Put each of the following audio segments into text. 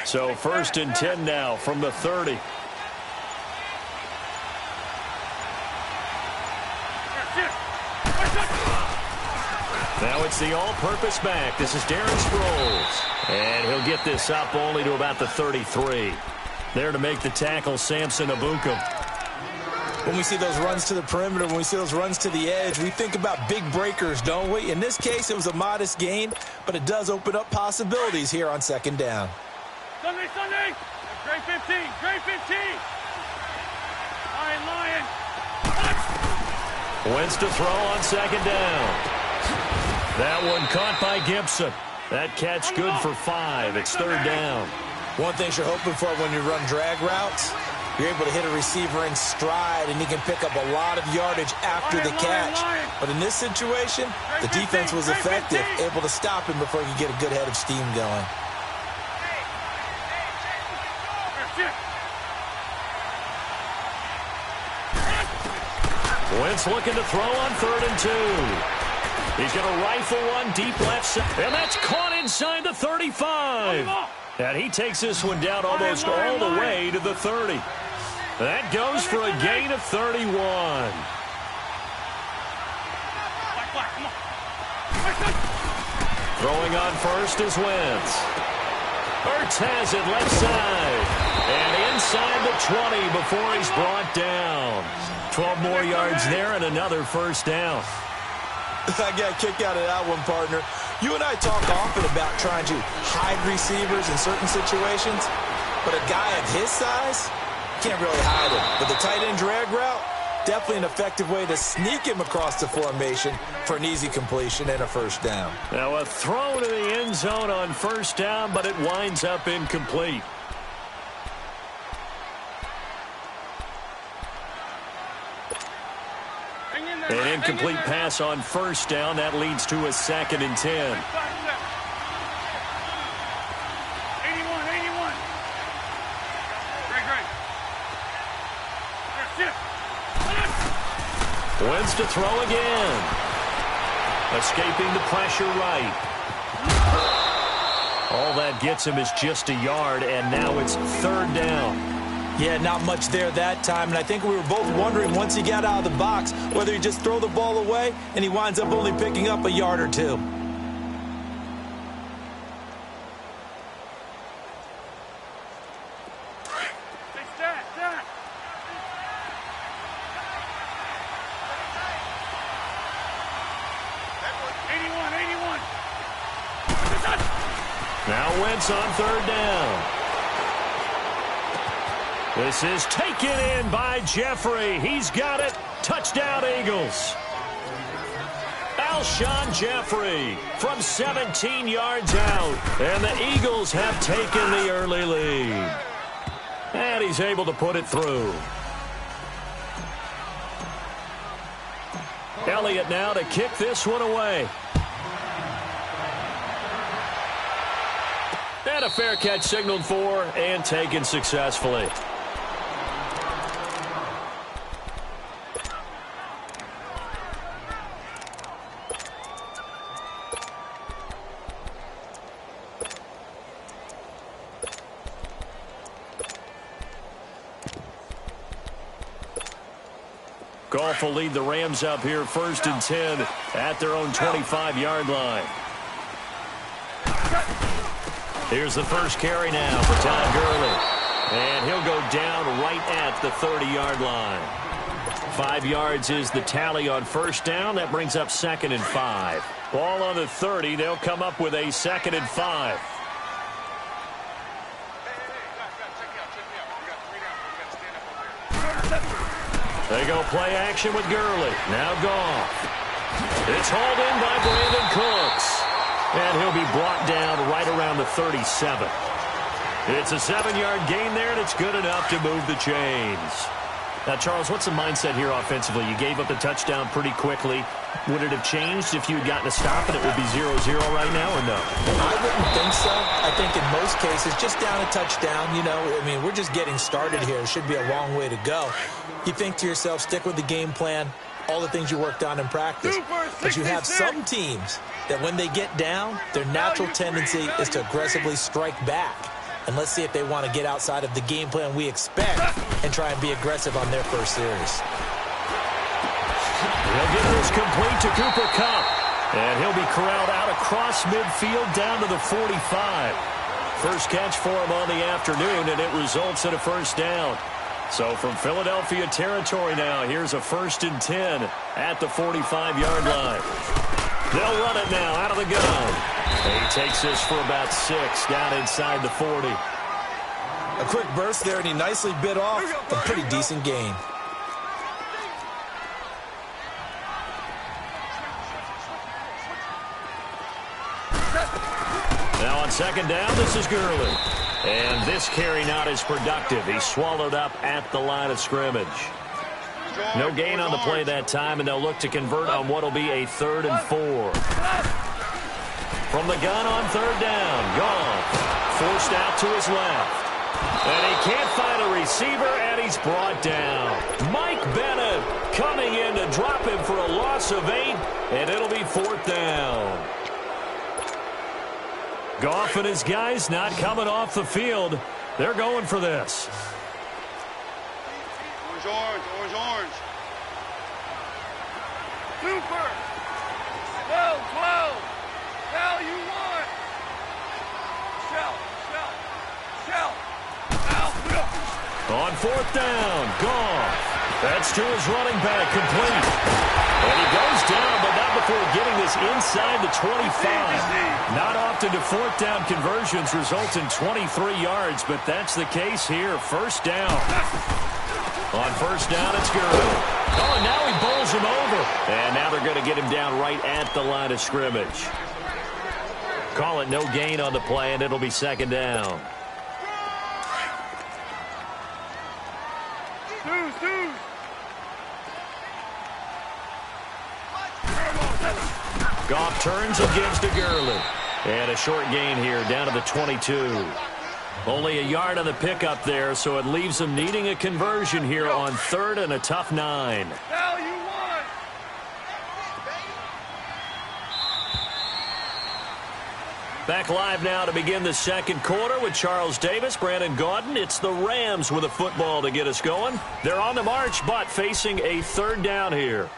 So 1st and 10 now from the 30. Now it's the all-purpose back. This is Darren Sproles. And he'll get this up only to about the 33. There to make the tackle, Samson Abukum. When we see those runs to the perimeter, when we see those runs to the edge, we think about big breakers, don't we? In this case, it was a modest gain, but it does open up possibilities here on 2nd down. Sunday! Great 15! Great 15! Lion! Wentz to throw on 2nd down. That one caught by Gibson. That catch good for 5. It's 3rd down. One thing you're hoping for when you run drag routes, you're able to hit a receiver in stride, and he can pick up a lot of yardage after the catch. But in this situation, the defense was effective, able to stop him before he could get a good head of steam going. Wentz looking to throw on 3rd and 2. He's going to rifle one deep left side. And that's caught inside the 35. And he takes this one down almost all the way to the 30. That goes for a gain of 31. Throwing on 1st is Wentz. Ertz has it left side. And inside the 20 before he's brought down. 12 more yards there and another 1st down. I got a kick out of that one, partner. You and I talk often about trying to hide receivers in certain situations, but a guy of his size can't really hide him. But the tight end drag route, definitely an effective way to sneak him across the formation for an easy completion and a 1st down. Now a throw to the end zone on 1st down, but it winds up incomplete. An incomplete pass on 1st down. That leads to a 2nd and 10. 81. Great. Wentz to throw again. Escaping the pressure right. All that gets him is just a yard, and now it's 3rd down. Yeah, not much there that time, and I think we were both wondering once he got out of the box whether he just throw the ball away, and he winds up only picking up a yard or 2. Now Wentz on 3rd down. This is taken in by Jeffrey. He's got it. Touchdown, Eagles. Alshon Jeffrey from 17 yards out. And the Eagles have taken the early lead. And he's able to put it through. Elliott now to kick this one away. And a fair catch signaled for and taken successfully. Goff will lead the Rams up here 1st and 10 at their own 25-yard line. Here's the first carry now for Todd Gurley. And he'll go down right at the 30-yard line. 5 yards is the tally on 1st down. That brings up 2nd and 5. Ball on the 30. They'll come up with a 2nd and 5. They go play action with Gurley. Now Goff. It's hauled in by Brandon Cooks. And he'll be brought down right around the 37. It's a 7-yard gain there, and it's good enough to move the chains. Now, Charles, what's the mindset here offensively? You gave up the touchdown pretty quickly. Would it have changed if you had gotten a stop and it would be 0-0 right now, or no? I wouldn't think so. I think in most cases, just down a touchdown, you know, I mean, we're just getting started here. It should be a long way to go. You think to yourself, stick with the game plan, all the things you worked on in practice. But you have some teams that when they get down, their natural tendency is to aggressively strike back. And let's see if they want to get outside of the game plan we expect and try and be aggressive on their first series. He'll get this complete to Cooper Kupp. And he'll be corralled out across midfield down to the 45. First catch for him on the afternoon, and it results in a first down. So from Philadelphia territory now, here's a 1st and 10 at the 45-yard line. They'll run it now out of the gun. And he takes this for about 6 down inside the 40. A quick burst there, and he nicely bit off a pretty decent gain. Now on 2nd down, this is Gurley. And this carry not as productive. He's swallowed up at the line of scrimmage. No gain on the play that time, and they'll look to convert on what will be a 3rd and 4. From the gun on 3rd down, gone. Forced out to his left. And he can't find a receiver, and he's brought down. Mike Bennett coming in to drop him for a loss of 8, and it'll be 4th down. Goff and his guys not coming off the field. They're going for this. Orange, orange. Super. 12. Now you want. Shell. On 4th down, Goff. That's to his running back, complete. And he goes down, but not before getting this inside the 25. Not often do 4th down conversions result in 23 yards, but that's the case here. 1st down. On 1st down, it's Gurley. Oh, and now he bowls him over. And now they're going to get him down right at the line of scrimmage. Call it no gain on the play, and it'll be 2nd down. Goff turns and gives to Gurley. And a short gain here down to the 22. Only a yard on the pickup there, so it leaves them needing a conversion here on 3rd and a tough 9. Now you want. Back live now to begin the 2nd quarter with Charles Davis, Brandon Gaudin. It's the Rams with a football to get us going. They're on the march, but facing a 3rd down here.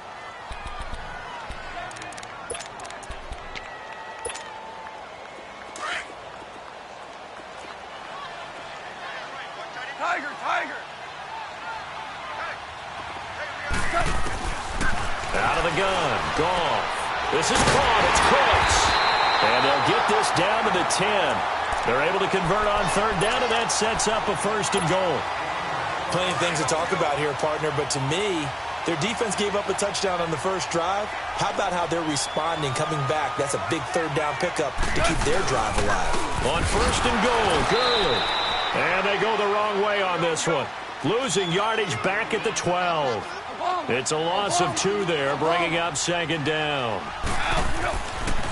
Tiger. Out of the gun, Goff. This is caught, it's Cooks. And they'll get this down to the 10. They're able to convert on 3rd down, and that sets up a 1st and goal. Plenty of things to talk about here, partner, but to me, their defense gave up a touchdown on the first drive. How about how they're responding, coming back? That's a big 3rd down pickup to keep their drive alive. On 1st and goal, Gurley. And they go the wrong way on this one. Losing yardage back at the 12. It's a loss of 2 there, bringing up 2nd down.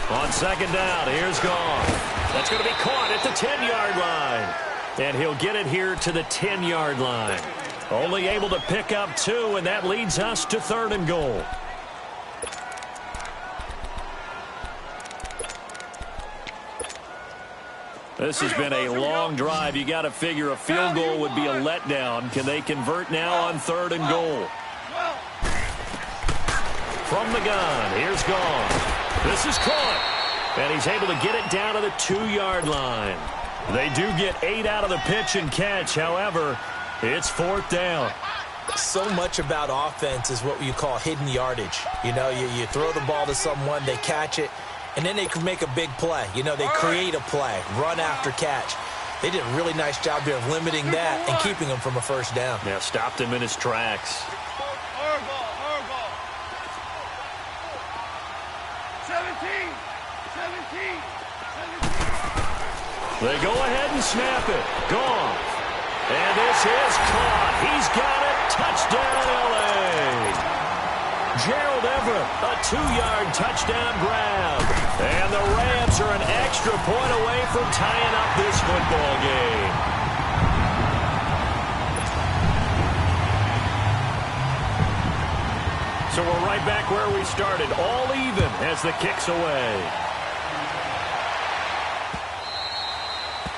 On 2nd down, here's Goff. That's going to be caught at the 10-yard line. And he'll get it here to the 10-yard line. Only able to pick up 2, and that leads us to 3rd and goal. This has been a long drive. You got to figure a field goal would be a letdown. Can they convert now on 3rd and goal? From the gun, here's Goff. This is caught. And he's able to get it down to the 2-yard line. They do get 8 out of the pitch and catch. However, it's 4th down. So much about offense is what you call hidden yardage. You know, you throw the ball to someone, they catch it, and then they can make a big play. You know, they create a play, run after catch. They did a really nice job here of limiting that and keeping him from a 1st down. Yeah, stopped him in his tracks. Hardball. 17. They go ahead and snap it. Gone. And this is caught. He's got it. Touchdown, L.A. Gerald Everett, a 2-yard touchdown grab. And the Rams are an extra point away from tying up this football game. So we're right back where we started, all even as the kick's away.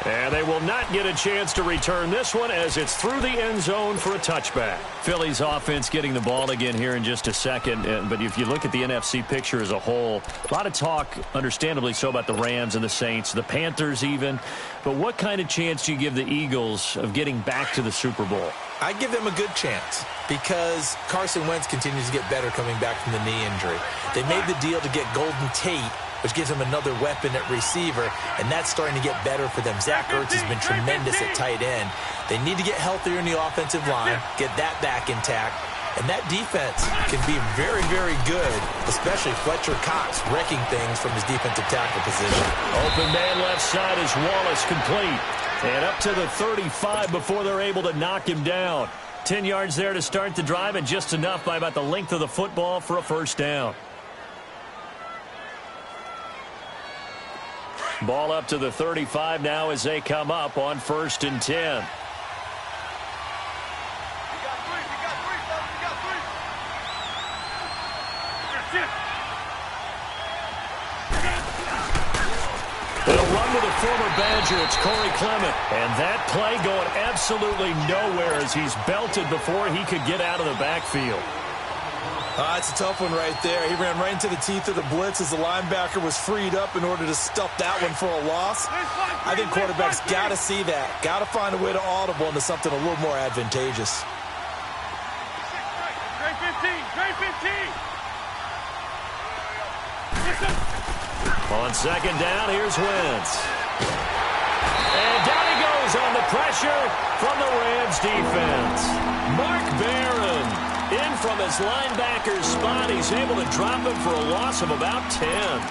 And they will not get a chance to return this one as it's through the end zone for a touchback. Philly's offense getting the ball again here in just a second. But if you look at the NFC picture as a whole, a lot of talk, understandably so, about the Rams and the Saints, the Panthers even. But what kind of chance do you give the Eagles of getting back to the Super Bowl? I give them a good chance because Carson Wentz continues to get better coming back from the knee injury. They made the deal to get Golden Tate, which gives them another weapon at receiver, and that's starting to get better for them. Zach Ertz has been tremendous at tight end. They need to get healthier in the offensive line, get that back intact, and that defense can be very, very good, especially Fletcher Cox wrecking things from his defensive tackle position. Open man left side is Wallace, complete. And up to the 35 before they're able to knock him down. 10 yards there to start the drive, and just enough by about the length of the football for a first down. Ball up to the 35 now as they come up on 1st and 10. It'll run to the former Badger. It's Corey Clement. And that play going absolutely nowhere as he's belted before he could get out of the backfield. It's a tough one right there. He ran right into the teeth of the blitz as the linebacker was freed up in order to stuff that one for a loss. I think quarterbacks got to see that. Got to find a way to audible into something a little more advantageous. Great 15. Great 15. On 2nd down, here's Wentz. And down he goes on the pressure from the Rams defense. Mark Barron in from his linebacker's spot. He's able to drop him for a loss of about 10.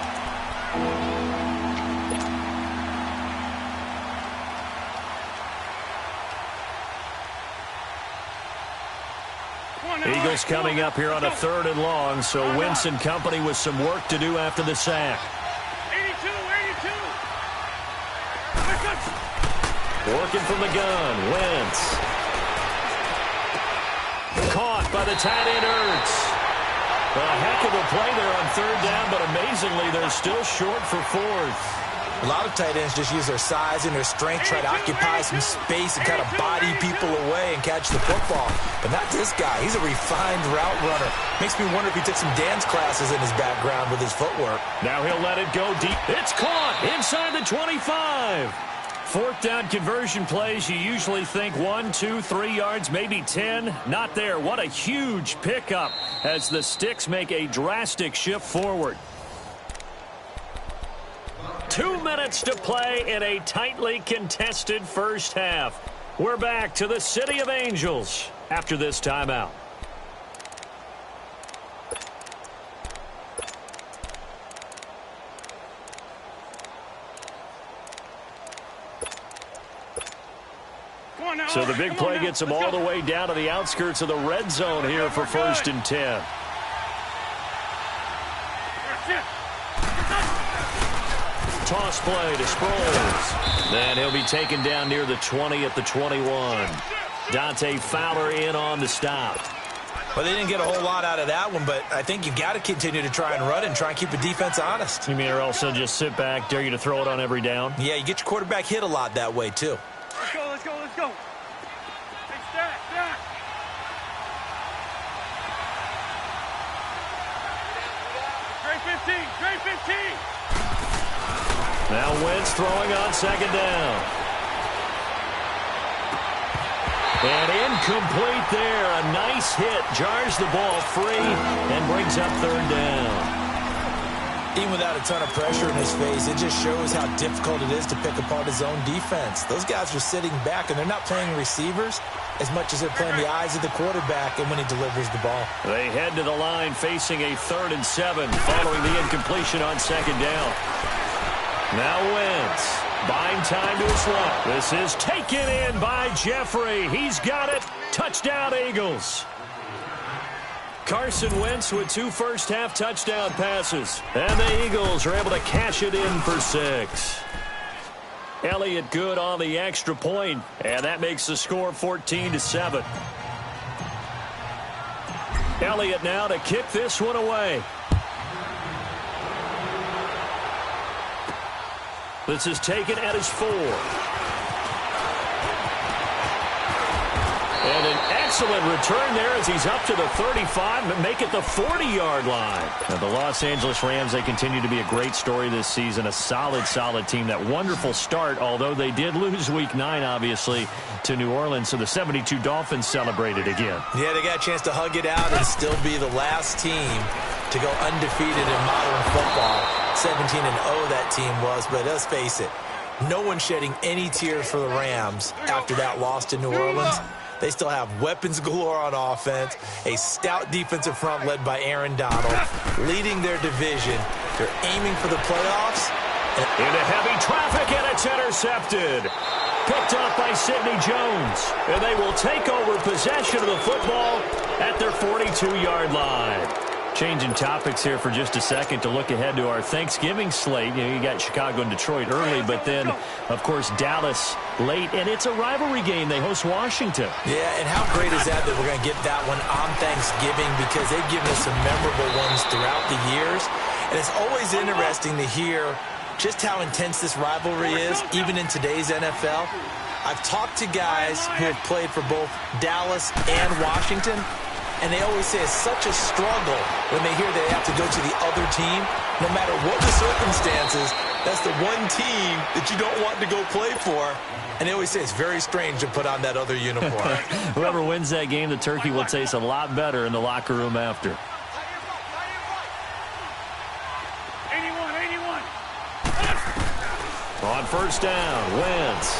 Eagles coming up here on a 3rd and long, so Wentz and company with some work to do after the sack. 82. Working from the gun, Wentz. Caught by the tight end Ertz. A heck of a play there on 3rd down, but amazingly they're still short for 4th. A lot of tight ends just use their size and their strength, try to occupy some space and kind of body people away and catch the football. But not this guy. He's a refined route runner. Makes me wonder if he took some dance classes in his background with his footwork. Now he'll let it go deep. It's caught inside the 25. 4th down conversion plays, you usually think 1, 2, 3 yards, maybe 10. Not there. What a huge pickup as the Sticks make a drastic shift forward. 2 minutes to play in a tightly contested first half. We're back to the City of Angels after this timeout. So the big play gets them all the way down to the outskirts of the red zone here for 1st and 10. Toss play to Sproles. Then he'll be taken down near the 20 at the 21. Dante Fowler in on the stop. Well, they didn't get a whole lot out of that one, but I think you've got to continue to try and run and try and keep the defense honest. You mean or else they'll just sit back, dare you to throw it on every down? Yeah, you get your quarterback hit a lot that way, too. Let's go. Hey, stack. Great 15. Now Wentz throwing on 2nd down. And incomplete there. A nice hit. Jars the ball free and brings up 3rd down. Even without a ton of pressure in his face, it just shows how difficult it is to pick apart his own defense. Those guys are sitting back, and they're not playing receivers as much as they're playing the eyes of the quarterback and when he delivers the ball. They head to the line facing a 3rd and 7 following the incompletion on 2nd down. Now Wentz, buying time to his left. This is taken in by Jeffrey. He's got it. Touchdown, Eagles. Carson Wentz with 2 first-half touchdown passes. And the Eagles are able to cash it in for 6. Elliott good on the extra point, and that makes the score 14-7. Elliott now to kick this one away. This is taken at his 4. And an excellent return there as he's up to the 35, but make it the 40-yard line. Now, the Los Angeles Rams, they continue to be a great story this season. A solid team. That wonderful start, although they did lose Week 9, obviously, to New Orleans. So the 72 Dolphins celebrated again. Yeah, they got a chance to hug it out and still be the last team to go undefeated in modern football. 17-0 that team was, but let's face it, no one shedding any tears for the Rams after that loss to New Orleans. They still have weapons galore on offense, a stout defensive front led by Aaron Donald, leading their division. They're aiming for the playoffs. Into heavy traffic, and it's intercepted. Picked off by Sidney Jones. And they will take over possession of the football at their 42-yard line. Changing topics here for just a second to look ahead to our Thanksgiving slate. You got Chicago and Detroit early, but then, of course, Dallas late. And it's a rivalry game. They host Washington. Yeah, and how great is that we're going to get that one on Thanksgiving, because they've given us some memorable ones throughout the years. And it's always interesting to hear just how intense this rivalry is, even in today's NFL. I've talked to guys who have played for both Dallas and Washington, and they always say it's such a struggle when they hear they have to go to the other team. No matter what the circumstances, that's the one team that you don't want to go play for. And they always say it's very strange to put on that other uniform. Whoever wins that game, the turkey will taste a lot better in the locker room after. 81. On first down, Wentz.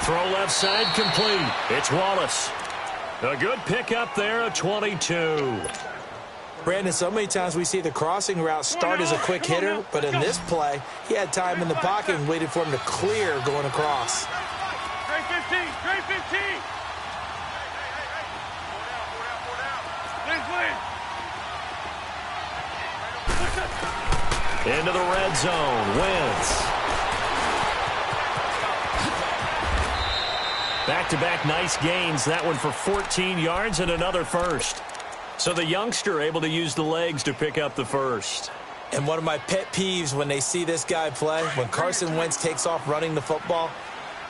Throw left side complete. It's Wallace. A good pickup there at 22. Brandon, so many times we see the crossing route start as a quick hitter, but in this play, he had time in the pocket and waited for him to clear going across. Great 15. Into the red zone, Wentz. Back-to-back nice gains. That one for 14 yards and another first. So the youngster able to use the legs to pick up the first. And one of my pet peeves when they see this guy play, when Carson Wentz takes off running the football,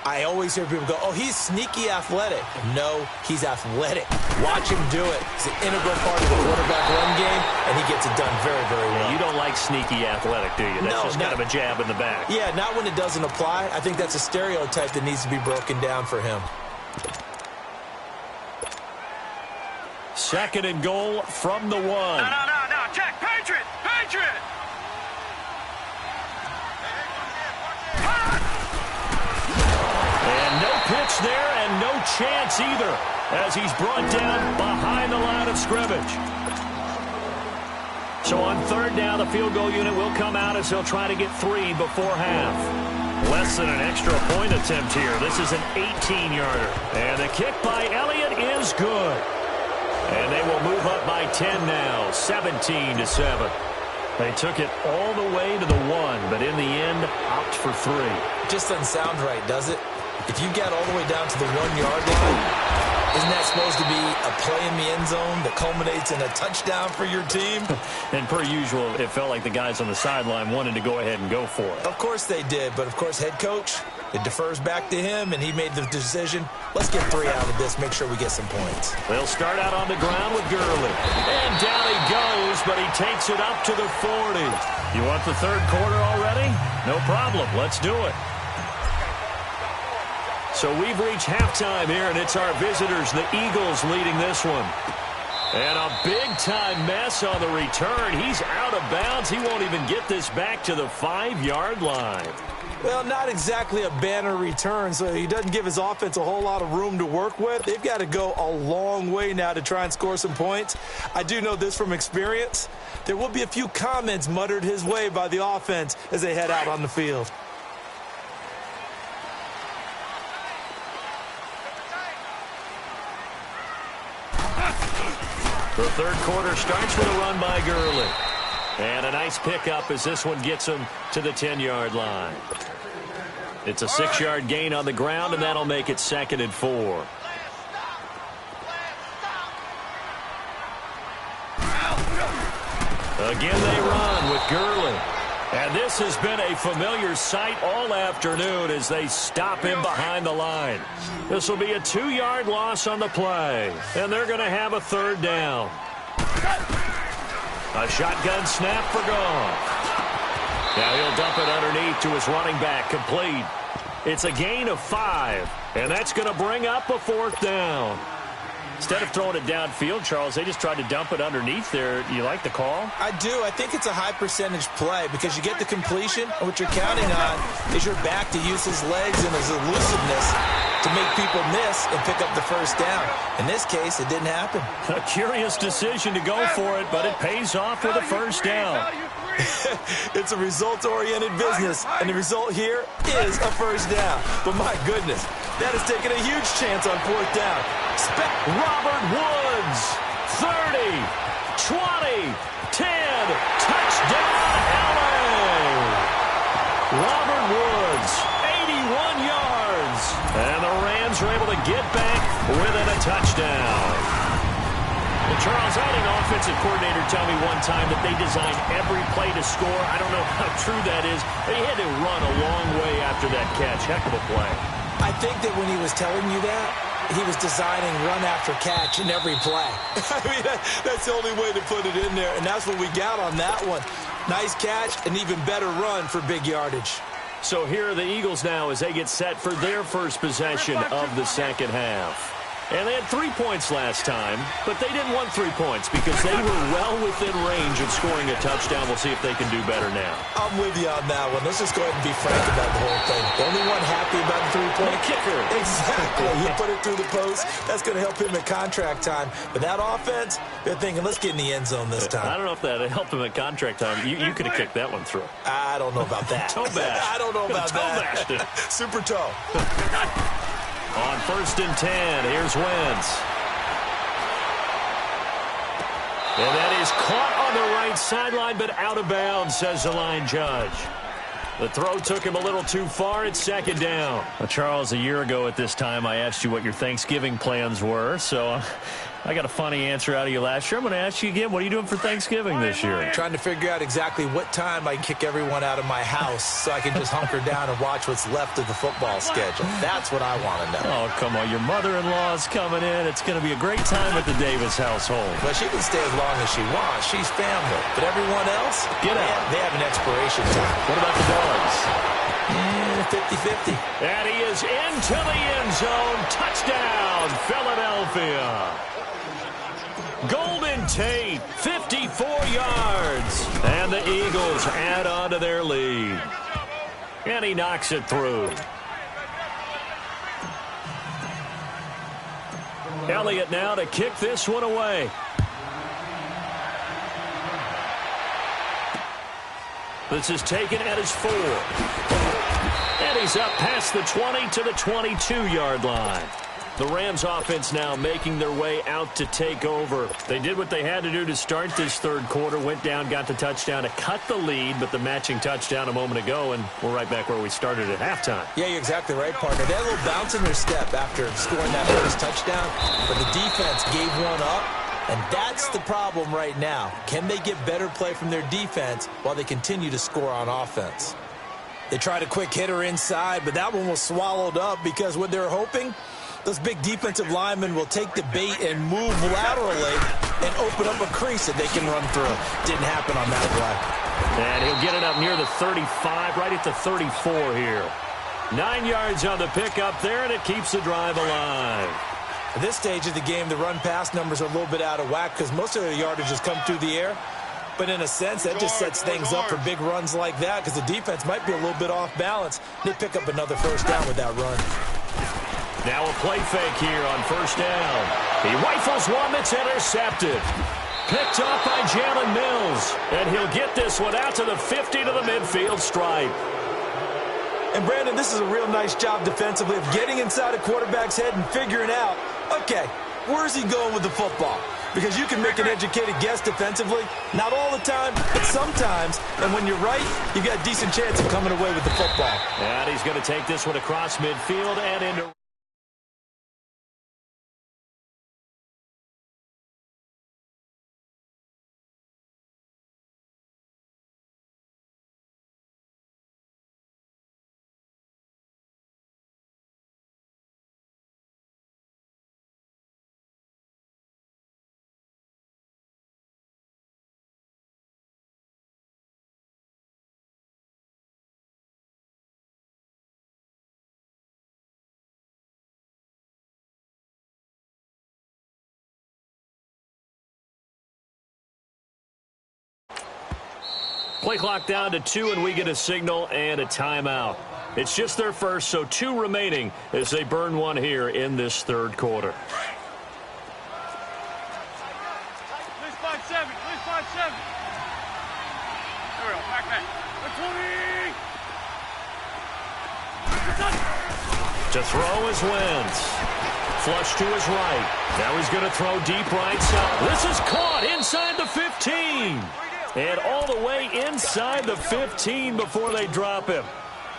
I always hear people go, oh, he's sneaky athletic. No, he's athletic. Watch him do it. It's an integral part of the quarterback run game, and he gets it done very, very well. Yeah, you don't like sneaky athletic, do you? That's just kind of a jab in the back. Yeah, not when it doesn't apply. I think that's a stereotype that needs to be broken down for him. Second and goal from the 1. No, check. Patriot. And no pitch there and no chance either as he's brought down behind the line of scrimmage. So on third down, the field goal unit will come out as he'll try to get 3 before half. Less than an extra point attempt here. This is an 18-yarder. And the kick by Elliott is good. And they will move up by 10 now, 17-7. They took it all the way to the 1, but in the end, opt for 3. Just doesn't sound right, does it? If you get all the way down to the 1-yard line, isn't that supposed to be a play in the end zone that culminates in a touchdown for your team? And per usual, it felt like the guys on the sideline wanted to go ahead and go for it. Of course they did, but of course head coach, it defers back to him, and he made the decision, let's get 3 out of this, make sure we get some points. They'll start out on the ground with Gurley. And down he goes, but he takes it up to the 40. You want the third quarter already? No problem. Let's do it. So we've reached halftime here, and it's our visitors, the Eagles, leading this one. And a big-time mess on the return. He's out of bounds. He won't even get this back to the 5-yard line. Well, not exactly a banner return, so he doesn't give his offense a whole lot of room to work with. They've got to go a long way now to try and score some points. I do know this from experience. There will be a few comments muttered his way by the offense as they head out on the field. The third quarter starts with a run by Gurley. And a nice pickup as this one gets him to the 10-yard line. It's a 6-yard gain on the ground, and that'll make it 2nd and 4. Again they run with Gurley. And And this has been a familiar sight all afternoon as they stop him behind the line. This will be a 2-yard loss on the play, and they're going to have a third down. A shotgun snap for Goff. Now he'll dump it underneath to his running back, complete. It's a gain of 5, and that's going to bring up a 4th down. Instead of throwing it downfield, Charles, they just tried to dump it underneath there. You like the call? I do. I think it's a high-percentage play because you get the completion, and what you're counting on is your back to use his legs and his elusiveness to make people miss and pick up the first down. In this case, it didn't happen. A curious decision to go for it, but it pays off with a first down. It's a results-oriented business, and the result here is a first down. But my goodness, that has taken a huge chance on 4th down. Robert Woods, 30, 20, 10, touchdown, LA! Robert Woods, 81 yards, and the Rams are able to get back within a touchdown. Well, Charles, I had an offensive coordinator tell me one time that they designed every play to score. I don't know how true that is, but he had to run a long way after that catch. Heck of a play. I think that when he was telling you that, he was designing run after catch in every play. I mean, that's the only way to put it in there, and that's what we got on that one. Nice catch, an even better run for big yardage. So here are the Eagles now as they get set for their first possession of the second half. And they had 3 points last time, but they didn't want 3 points because they were well within range of scoring a touchdown. We'll see if they can do better now. I'm with you on that one. Let's just go ahead and be frank about the whole thing. The only one happy about the 3-point kicker. Exactly. You put it through the post. That's going to help him at contract time. But that offense, they're thinking, let's get in the end zone this time. I don't know if that helped him at contract time. You could have kicked that one through. I don't know about that. Toe bash. I don't know about that. Toe bashed it. Super toe. On 1st and 10, here's Wentz. And that is caught on the right sideline, but out of bounds, says the line judge. The throw took him a little too far. It's 2nd down. Well, Charles, a year ago at this time, I asked you what your Thanksgiving plans were, so I got a funny answer out of you last year. I'm going to ask you again, what are you doing for Thanksgiving this year? Trying to figure out exactly what time I can kick everyone out of my house so I can just hunker down and watch what's left of the football schedule. That's what I want to know. Oh, come on. Your mother-in-law is coming in. It's going to be a great time at the Davis household. Well, she can stay as long as she wants. She's family. But everyone else, get out. They have an expiration time. What about the dogs? 50-50. And he is into the end zone. Touchdown, Philadelphia. Golden Tate, 54 yards. And the Eagles add on to their lead. And he knocks it through. Elliott now to kick this one away. This is taken at his 4. And he's up past the 20 to the 22-yard line. The Rams offense now making their way out to take over. They did what they had to do to start this third quarter, went down, got the touchdown to cut the lead, but the matching touchdown a moment ago, and we're right back where we started at halftime. Yeah, you're exactly right, partner. They had a little bounce in their step after scoring that first touchdown, but the defense gave one up, and that's the problem right now. Can they get better play from their defense while they continue to score on offense? They tried a quick hitter inside, but that one was swallowed up because what they're hoping, those big defensive linemen will take the bait and move laterally and open up a crease that they can run through. Didn't happen on that play. And he'll get it up near the 35, right at the 34 here. 9 yards on the pickup there, and it keeps the drive alive. At this stage of the game, the run-pass numbers are a little bit out of whack because most of the yardage has come through the air. But in a sense, that just sets things up for big runs like that because the defense might be a little bit off balance. They pick up another first down with that run. Now a play fake here on first down. He rifles one that's intercepted. Picked off by Jalen Mills. And he'll get this one out to the 50 to the midfield stripe. And, Brandon, this is a real nice job defensively of getting inside a quarterback's head and figuring out, okay, where's he going with the football? Because you can make an educated guess defensively. Not all the time, but sometimes. And when you're right, you've got a decent chance of coming away with the football. And he's going to take this one across midfield and into... Play clock down to 2, and we get a signal and a timeout. It's just their first, so 2 remaining as they burn one here in this third quarter. At least 5-7. At least 5-7. There we go. Back. 20. To throw is Wentz. Flush to his right. Now he's going to throw deep right side. This is caught inside the 15. And all the way inside the 15 before they drop him.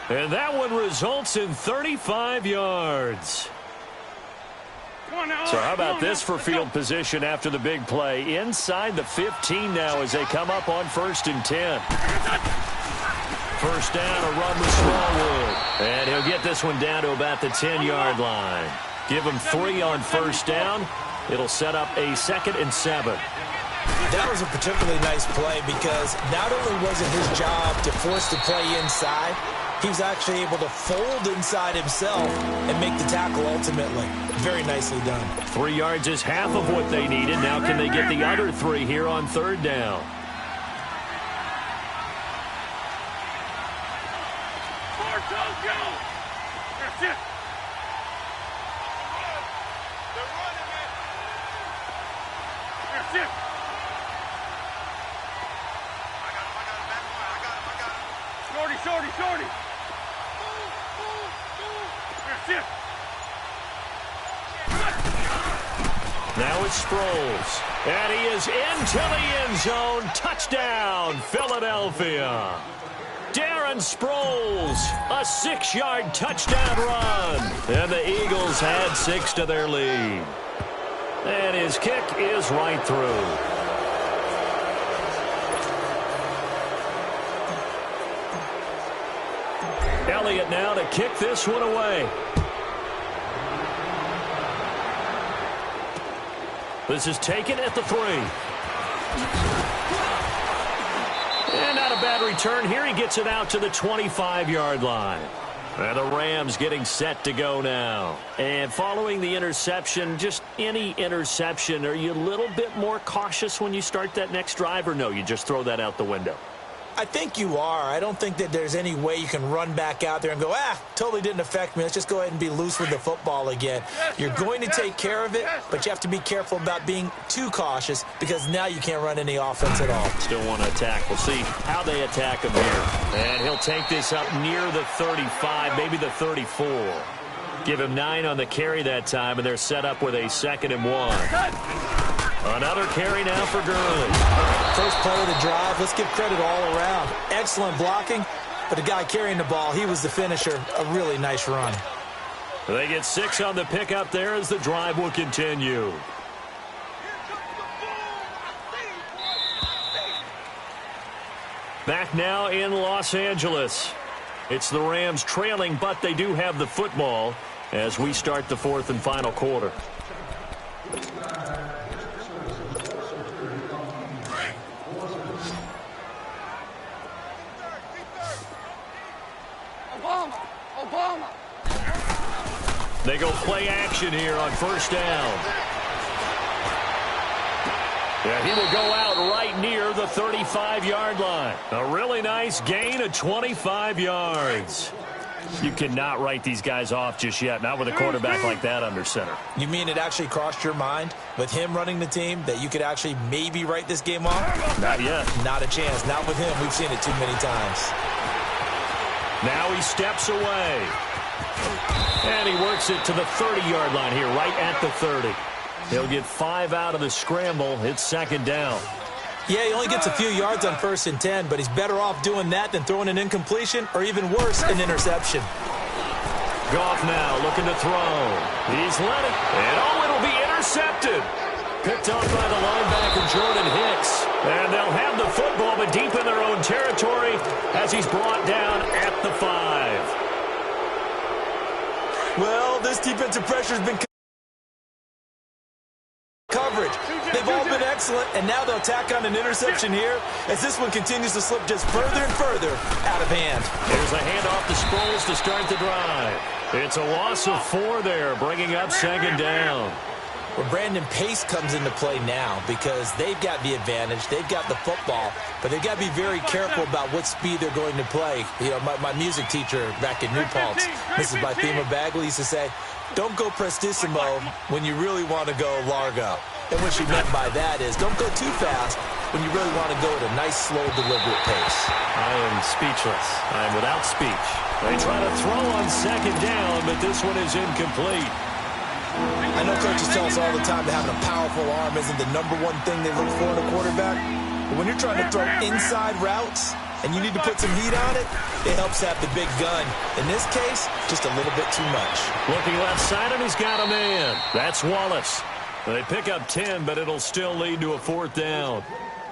And that one results in 35 yards. So how about this for field position after the big play? Inside the 15 now as they come up on 1st and 10. First down, a run with Smallwood. And he'll get this one down to about the 10-yard line. Give him 3 on first down. It'll set up a 2nd and 7. That was a particularly nice play because not only was it his job to force the play inside, he was actually able to fold inside himself and make the tackle ultimately. Very nicely done. 3 yards is half of what they needed. Now can they get the other 3 here on 3rd down? That's it. That's it. Shorty. That's it. Now it's Sproles. And he is into the end zone. Touchdown, Philadelphia. Darren Sproles, a 6-yard touchdown run. And the Eagles had 6 to their lead. And his kick is right through. Elliott now to kick this one away. This is taken at the 3. And not a bad return here. He gets it out to the 25-yard line. And the Rams getting set to go now. And following the interception, just any interception, are you a little bit more cautious when you start that next drive, or no, you just throw that out the window? I think you are. I don't think that there's any way you can run back out there and go, totally didn't affect me. Let's just go ahead and be loose with the football again. You're going to take care of it, but you have to be careful about being too cautious because now you can't run any offense at all. Still want to attack. We'll see how they attack him here. And he'll take this up near the 35, maybe the 34. Give him 9 on the carry that time, and they're set up with a 2nd and 1. Another carry now for Gurley. First play of the drive. Let's give credit all around. Excellent blocking, but the guy carrying the ball, he was the finisher. A really nice run. They get 6 on the pickup there as the drive will continue. Back now in Los Angeles. It's the Rams trailing, but they do have the football as we start the 4th and final quarter. They go play action here on first down. Yeah, he will go out right near the 35-yard line. A really nice gain of 25 yards. You cannot write these guys off just yet, not with a quarterback like that under center. You mean it actually crossed your mind with him running the team that you could actually maybe write this game off? Not yet. Not a chance. Not with him. We've seen it too many times. Now he steps away. And he works it to the 30-yard line here, right at the 30. He'll get 5 out of the scramble. It's 2nd down. Yeah, he only gets a few yards on 1st and 10, but he's better off doing that than throwing an incompletion or even worse, an interception. Goff now looking to throw. He's let it. And it'll be intercepted. Picked off by the linebacker, Jordan Hicks. And they'll have the football, but deep in their own territory as he's brought down at the 5. Well, this defensive pressure has been coverage. They've all been excellent, and now they'll tack on an interception here as this one continues to slip just further and further out of hand. There's a handoff to Sproles to start the drive. It's a loss of 4 there, bringing up 2nd down. Well, Brandon, pace comes into play now because they've got the advantage. They've got the football, but they've got to be very careful about what speed they're going to play. You know, my music teacher back in New Paltz, Mrs. Bythema Bagley, used to say, don't go prestissimo when you really want to go largo. And what she meant by that is don't go too fast when you really want to go at a nice, slow, deliberate pace. I am speechless. I am without speech. They try to throw on second down, but this one is incomplete. I know coaches tell us all the time that having a powerful arm isn't the #1 thing they look for in a quarterback. But when you're trying to throw inside routes and you need to put some heat on it, it helps have the big gun. In this case, just a little bit too much. Looking left side, and he's got a man. That's Wallace. They pick up 10, but it'll still lead to a 4th down.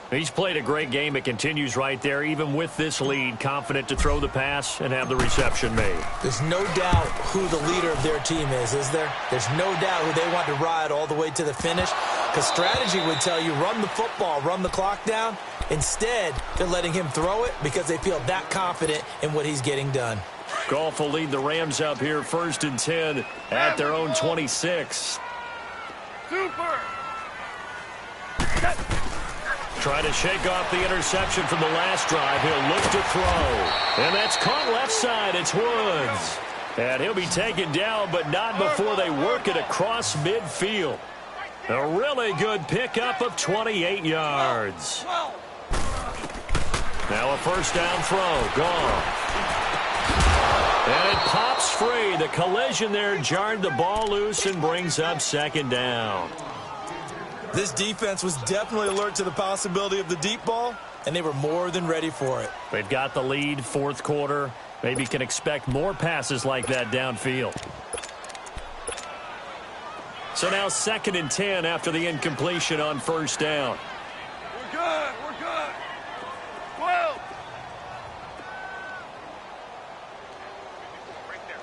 He's played a great game. It continues right there, even with this lead, confident to throw the pass and have the reception made. There's no doubt who the leader of their team is there? There's no doubt who they want to ride all the way to the finish, because strategy would tell you run the football, run the clock down. Instead, they're letting him throw it because they feel that confident in what he's getting done. Goff will lead the Rams up here 1st and 10 at their own 26. Super. Try to shake off the interception from the last drive. He'll look to throw. And that's caught left side. It's Woods. And he'll be taken down, but not before they work it across midfield. A really good pickup of 28 yards. Now a 1st down throw. Gone. And it pops free. The collision there jarred the ball loose and brings up 2nd down. This defense was definitely alert to the possibility of the deep ball, and they were more than ready for it. They've got the lead, 4th quarter. Maybe can expect more passes like that downfield. So now 2nd and 10 after the incompletion on 1st down. We're good. We're good. 12.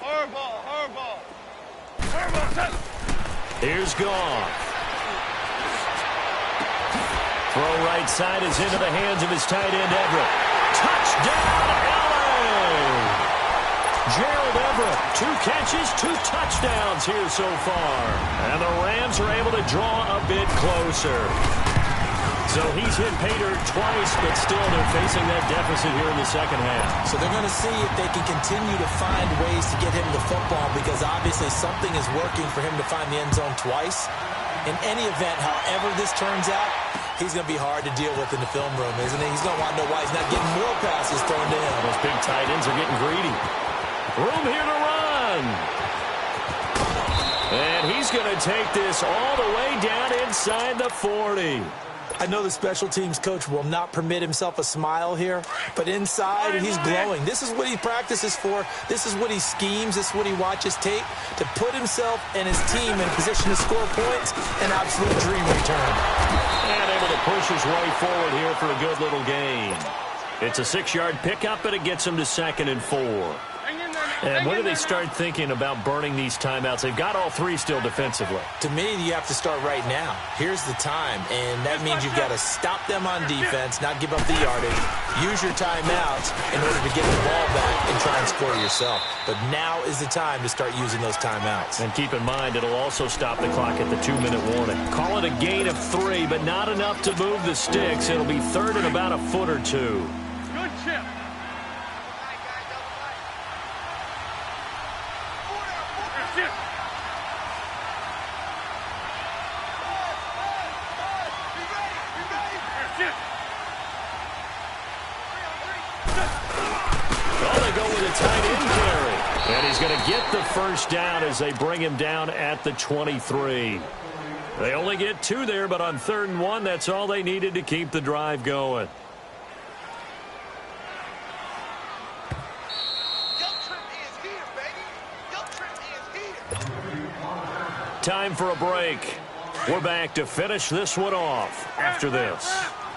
Hardball. Hardball. Hardball. Here's Goff. Throw right side is into the hands of his tight end, Everett. Touchdown, LA! Gerald Everett, 2 catches, 2 touchdowns here so far. And the Rams are able to draw a bit closer. So he's hit pay dirt twice, but still they're facing that deficit here in the 2nd half. So they're going to see if they can continue to find ways to get him the football, because obviously something is working for him to find the end zone twice. In any event, however this turns out, he's going to be hard to deal with in the film room, isn't he? He's going to want to know why he's not getting more passes thrown to him. Those big tight ends are getting greedy. Room here to run. And he's going to take this all the way down inside the 40. I know the special teams coach will not permit himself a smile here, but inside he's glowing. This is what he practices for. This is what he schemes. This is what he watches tape to put himself and his team in a position to score points. An absolute dream return. And able to push his way forward here for a good little gain. It's a 6-yard pickup, but it gets him to 2nd and 4. And when do they start thinking about burning these timeouts? They've got all 3 still defensively. To me, you have to start right now. Here's the time, and that means you've got to stop them on defense, not give up the yardage, use your timeouts in order to get the ball back and try and score yourself. But now is the time to start using those timeouts. And keep in mind, it'll also stop the clock at the 2-minute warning. Call it a gain of 3, but not enough to move the sticks. It'll be 3rd and about a foot or 2. Good chip. Tight end carry. And he's going to get the 1st down as they bring him down at the 23. They only get 2 there, but on 3rd and 1, that's all they needed to keep the drive going. Time for a break. We're back to finish this one off after this.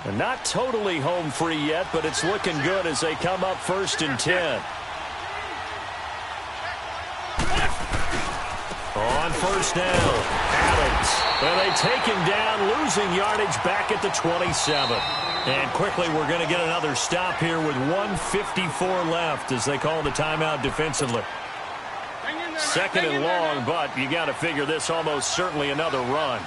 And not totally home free yet, but it's looking good as they come up 1st and 10. On 1st down, Adams. And they take him down, losing yardage back at the 27. And quickly we're going to get another stop here with 1:54 left as they call the timeout defensively. Second and long, but you got to figure this almost certainly another run.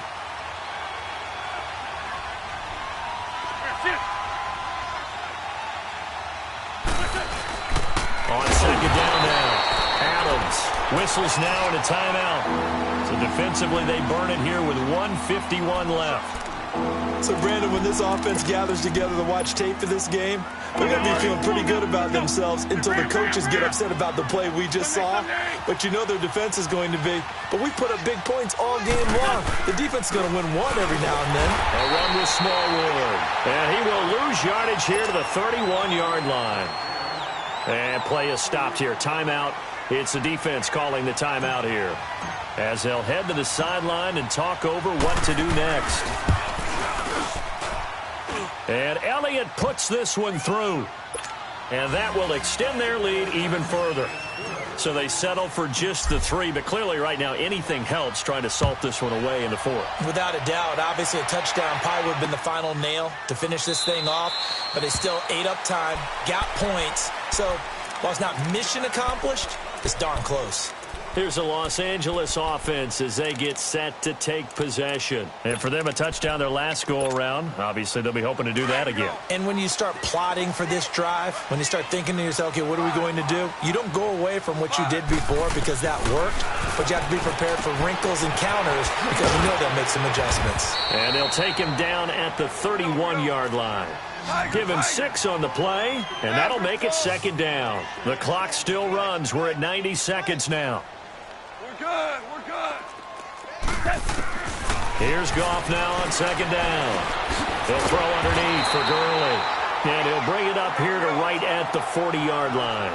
On second down now, Adams whistles now in a timeout. So defensively, they burn it here with 1:51 left. So, Brandon, when this offense gathers together to watch tape for this game, they're going to be feeling pretty good about themselves until the coaches get upset about the play we just saw. But you know their defense is going to be. But we put up big points all game long. The defense is going to win one every now and then. A run with Smallwood. And he will lose yardage here to the 31-yard line. And play is stopped here. Timeout. It's the defense calling the timeout here, as they'll head to the sideline and talk over what to do next. And Elliott puts this one through. And that will extend their lead even further. So they settle for just the 3, but clearly right now anything helps trying to salt this one away in the 4th. Without a doubt, obviously a touchdown probably would have been the final nail to finish this thing off, but they still ate up time, got points. So while it's not mission accomplished, it's darn close. Here's the Los Angeles offense as they get set to take possession. And for them, a touchdown their last go-around. Obviously, they'll be hoping to do that again. And when you start plotting for this drive, when you start thinking to yourself, okay, what are we going to do? You don't go away from what you did before because that worked, but you have to be prepared for wrinkles and counters because you know they'll make some adjustments. And they'll take him down at the 31-yard line. Give him 6 on the play, and that'll make it second down. The clock still runs. We're at 90 seconds now. We're good. Here's Goff now on second down. He'll throw underneath for Gurley. And he'll bring it up here to right at the 40-yard line.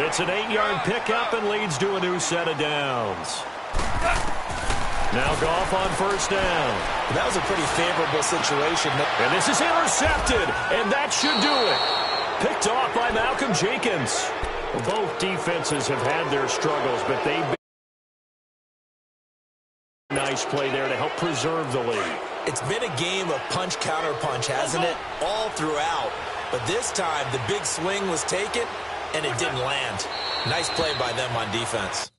It's an 8-yard pickup and leads to a new set of downs. Now Goff on first down. That was a pretty favorable situation. And this is intercepted, and that should do it. Picked off by Malcolm Jenkins. Both defenses have had their struggles, but they've been nice play there to help preserve the lead. It's been a game of punch, counter punch, hasn't it? All throughout. But this time, the big swing was taken, and it didn't land. Nice play by them on defense.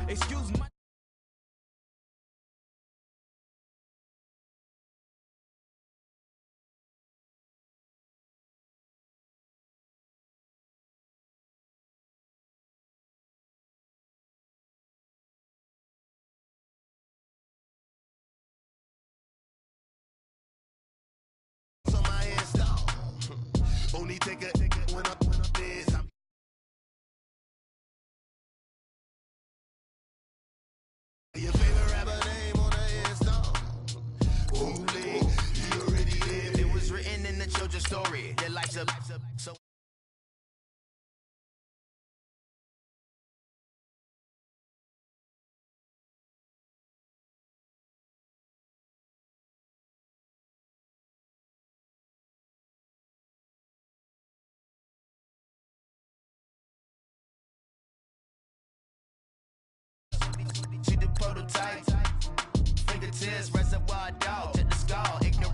Excuse my only take a when I did. Your favorite rapper name on the install. Holy, you already lived. It was written in the children's story. Their life's a so. prototype. Fingertips, reservoir dog, to the skull, ignorant.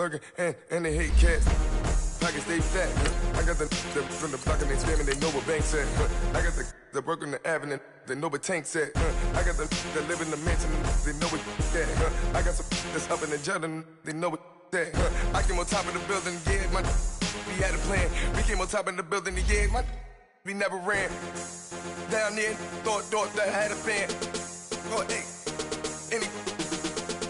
lurking, and they hate cats. Pockets stay fat. I got the from the block and they spamming, they know what banks at. I got the work on the avenue, they know what tanks at. I got the that live in the mansion, they know what that. I got some that's up in the jungle, they know what that. I came on top of the building, yeah, my we had a plan. We came on top of the building, yeah, my we never ran. Down there, thought that I had a fan. Oh, hey, any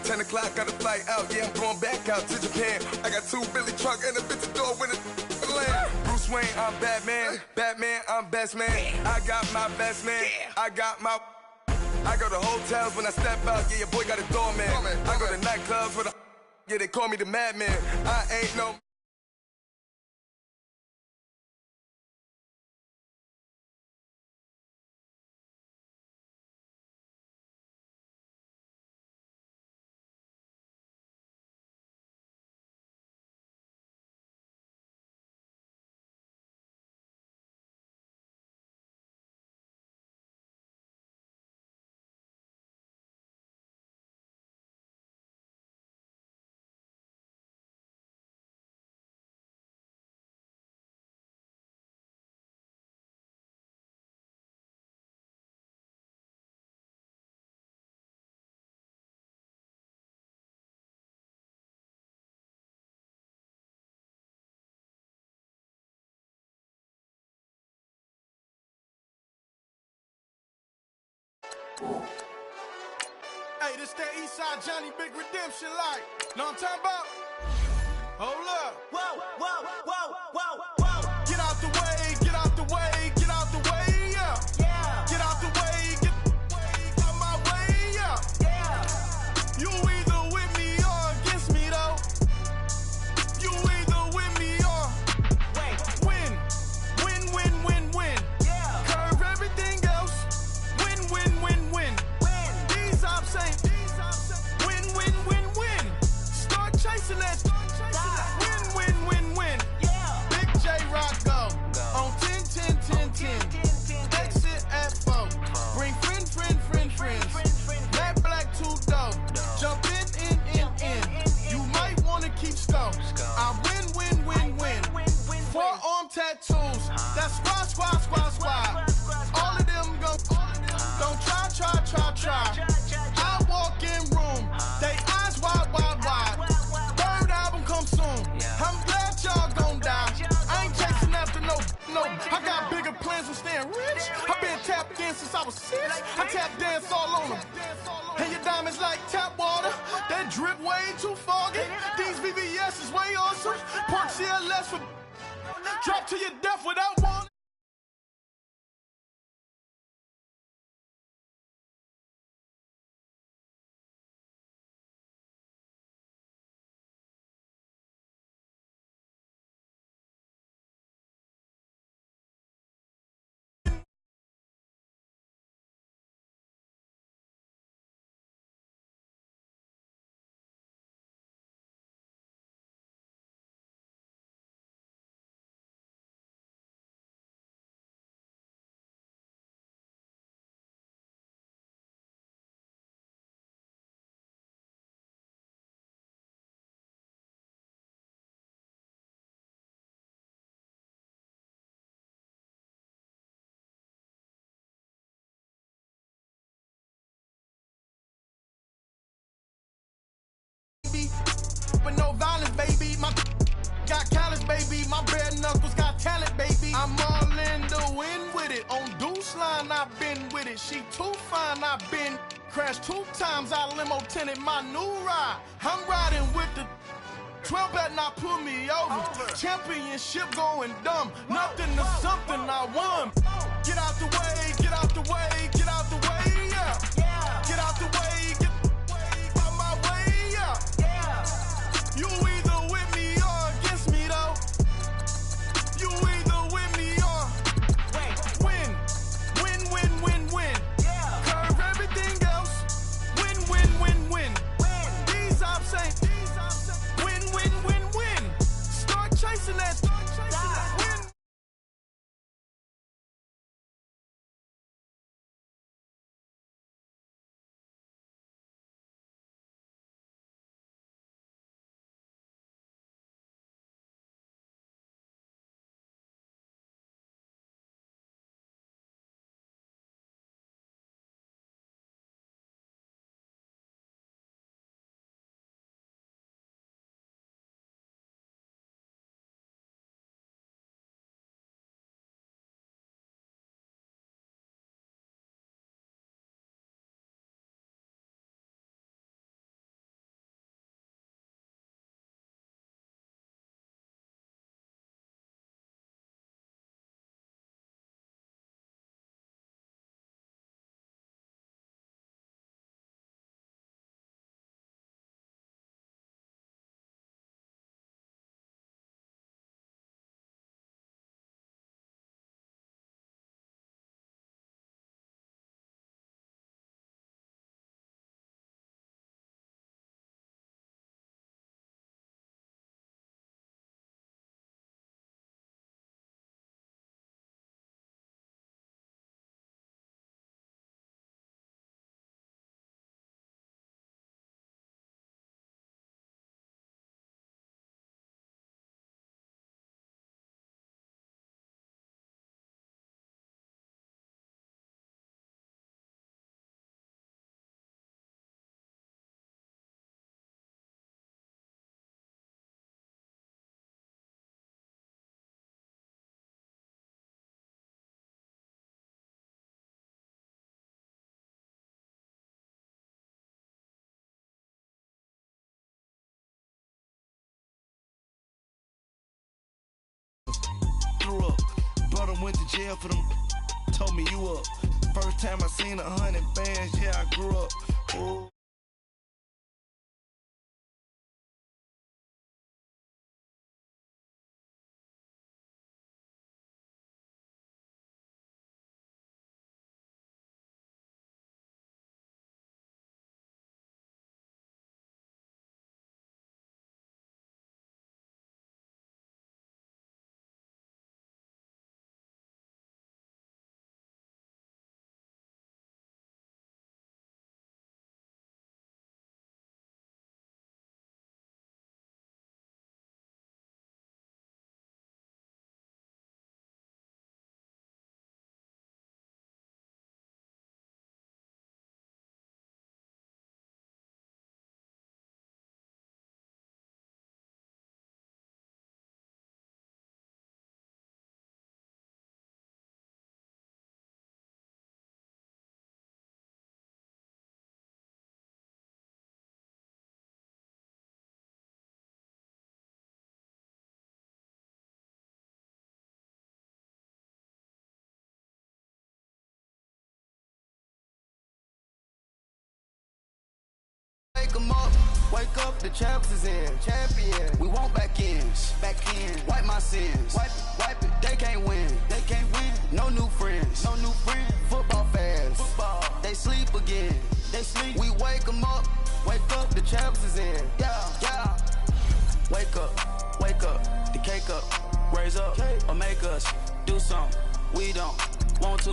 10 o'clock, got a flight out, yeah, I'm going back out to Japan. I got 2 Billy truck and a bitch door with a land. Bruce Wayne, I'm Batman. Batman, I'm best man. I got my best man. I go to hotels when I step out, yeah, your boy got a doorman. I go to nightclubs with yeah, they call me the madman. I ain't no... Hey, this that Eastside Johnny Big Redemption like. Know what I'm talking about? Hold up. Whoa, whoa, whoa, whoa, whoa. Get out the way, get out the way, get out the way, yeah. Yeah. Get out the way, get out my way, yeah. Yeah. You either with me or against me, though. You either with me or win. Win, win, win, win. Yeah. Curve everything else. Win, win, win, win. These I'm saying. Win, win, win, win. Start chasing that. Win, win, win, win. Yeah. Big J Rock go. On 10, 10, 10, 10. Exit at 4. Bring friends. Matt Black 2 dope. Jump in. You might wanna keep scope. I win. Forearm tattoos. That's squad. All of them go. Don't try. I walk in room. They eyes wide. Third album come soon. I'm glad y'all gon' die. I ain't chasing after no. I got bigger plans with staying rich. I've been tapped in since I was 6. I tap dance all on them. And your diamonds like tap water. That drip way too foggy. These VVS is way awesome. Park CLS for drop to your death without warning. But no violence, baby. My got callous, baby. My bare knuckles got talent, baby. I'm all in the wind with it. On Deuce line, I've been with it. She too fine, I've been crashed 2 times. I limo tinted my new ride. I'm riding with the 12 better not pull me over. Championship going dumb. Nothing to something I won. Get out the way, get out the way, get out the way, yeah. Get out the way, get out my way, yeah. You either with me or against me, though. You either with me or win. Curve everything else. Win. These I'm saying. Win. Start chasing that. done went to jail for them. Told me you up. First time I seen 100 bands, yeah, I grew up. Ooh. Wake 'em up, wake up, the champs is in, champion. We want back ends, back in. Wipe my sins, wipe it. They can't win, No new friends, Football fans, They sleep again, We wake 'em up, the champs is in, yeah. Wake up, the cake up, raise up, or make us do something we don't want to.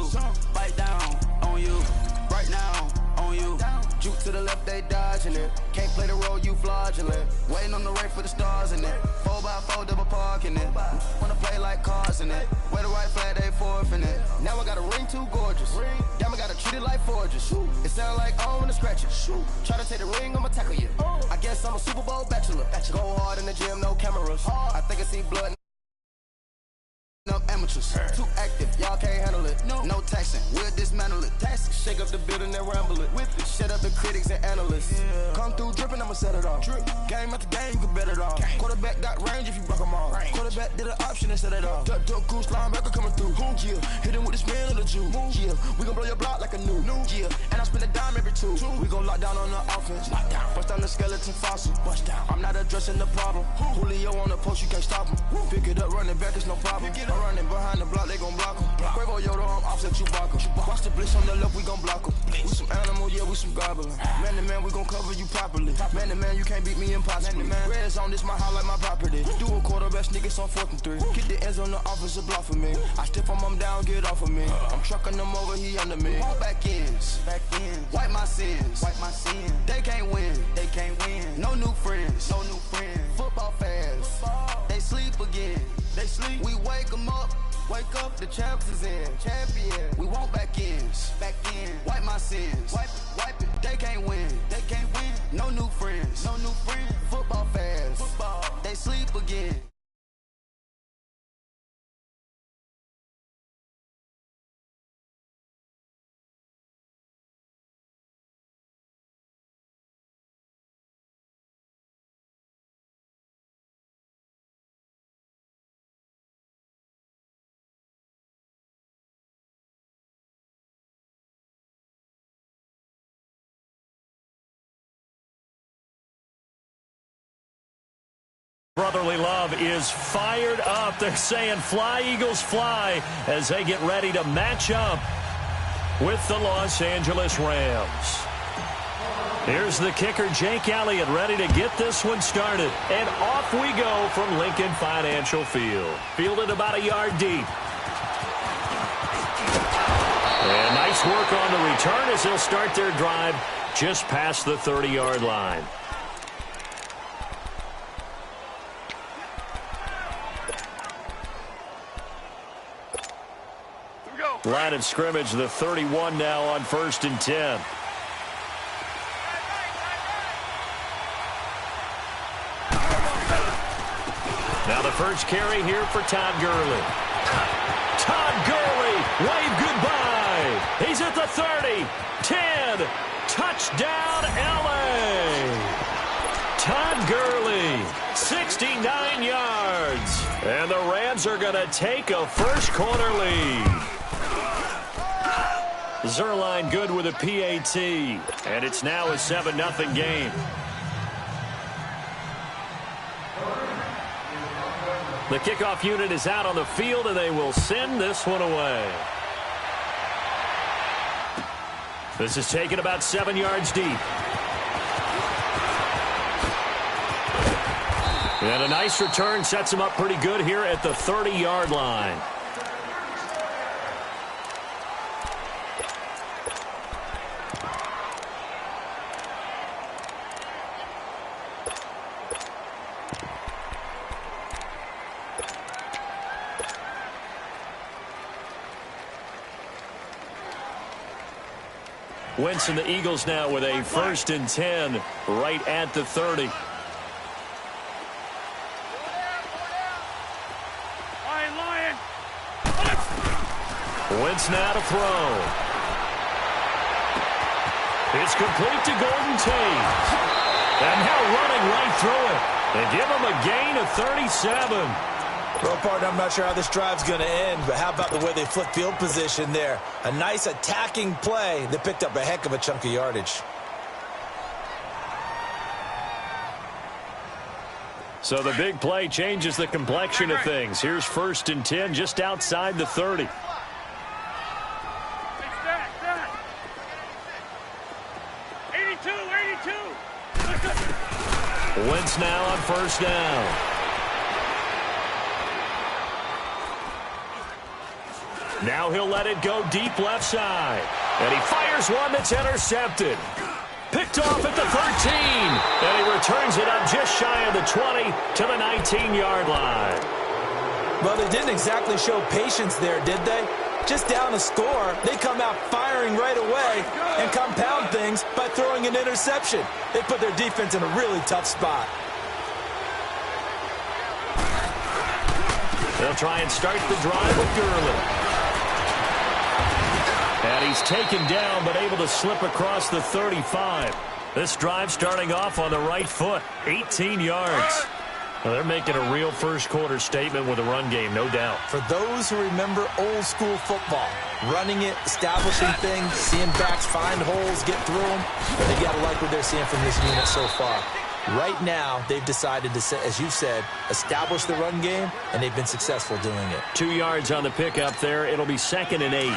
Bite down on you, right now on you. Juke to the left, they dodging it. Can't play the role, you fraudulent. Waiting on the right for the stars in it. 4x4 double parking it. Wanna play like cars in it. Wear the right flag, they forfeiting it. Now I got a ring too gorgeous. Damn, I gotta treat it like forges. It sound like I wanna scratch it. Try to take the ring, I'ma tackle you. I guess I'm a Super Bowl bachelor. Go hard in the gym, no cameras. I think I see blood. Amateurs, too active, y'all can't handle it. No taxing, we'll dismantle it. Shake up the building and ramble it. Whip it, shut up the critics and analysts. Come through dripping, I'ma set it off. Game after game, you can bet it off. Quarterback got range if you block them all. Quarterback did an option and set it off. Duck, goose, linebacker coming through. Yeah, hit him with the spin of the Jew. Yeah, we gon' blow your block like a new. Yeah, and I spend a dime every two. We gon' lock down on the offense. Bust down the skeleton fossil. I'm not addressing the problem. Julio on the post, you can't stop him. Pick it up, running back, it's no problem. I'm running behind the block, they gon' block him. Quavo Yoda, I'm offset Chewbacca. Watch the blitz on the left, we gon' block him. We some animal, yeah, we some goblin. Man to man, we gon' cover you properly. Man to man, you can't beat me impossibly. Red zone, this my house like my property. Do a quarter best niggas on 4th and 3. Get the ends on the offensive block for me. I stiff him down, get off of me. I'm trucking them over, he under me. Back ends, wipe my sins, They can't win, No new friends, Football fans, They sleep again, We wake 'em up, the champs is in, champion. We want back ends, Wipe my sins, wipe it. They can't win, No new friends, Football fans, They sleep again. Brotherly love is fired up. They're saying fly, Eagles, fly, as they get ready to match up with the Los Angeles Rams. Here's the kicker, Jake Elliott, ready to get this one started. And off we go from Lincoln Financial Field. Fielded about a yard deep. And nice work on the return as they'll start their drive just past the 30-yard line. Line of scrimmage, the 31 now on 1st and 10. Now the first carry here for Todd Gurley. Todd Gurley, wave goodbye. He's at the 30, 10, touchdown LA. Todd Gurley, 69 yards. And the Rams Eagles are going to take a first-quarter lead. Zerline good with a PAT, and it's now a 7-0 game. The kickoff unit is out on the field, and they will send this one away. This is taken about 7 yards deep. And a nice return sets him up pretty good here at the 30-yard line. Wentz and the Eagles now with a 1st and 10 right at the 30. Wentz now to throw. It's complete to Golden Tate. And now running right through it. They give him a gain of 37. Well, partner, I'm not sure how this drive's going to end, but how about the way they flip field position there? A nice attacking play that picked up a heck of a chunk of yardage. So the big play changes the complexion of things. Here's 1st and 10 just outside the 30. Wentz now on 1st down. Now he'll let it go deep left side. And he fires one that's intercepted. Picked off at the 13. And he returns it up just shy of the 20 to the 19-yard line. Well, they didn't exactly show patience there, did they? Just down a score, they come out firing right away and compound things by throwing an interception. They put their defense in a really tough spot. They'll try and start the drive with Gurley. And he's taken down but able to slip across the 35. This drive starting off on the right foot, 18 yards. Well, they're making a real first-quarter statement with a run game, no doubt. For those who remember old-school football, running it, establishing things, seeing backs find holes, get through them, they got to like what they're seeing from this unit so far. Right now, they've decided to, as you said, establish the run game, and they've been successful doing it. 2 yards on the pickup there. It'll be 2nd and 8.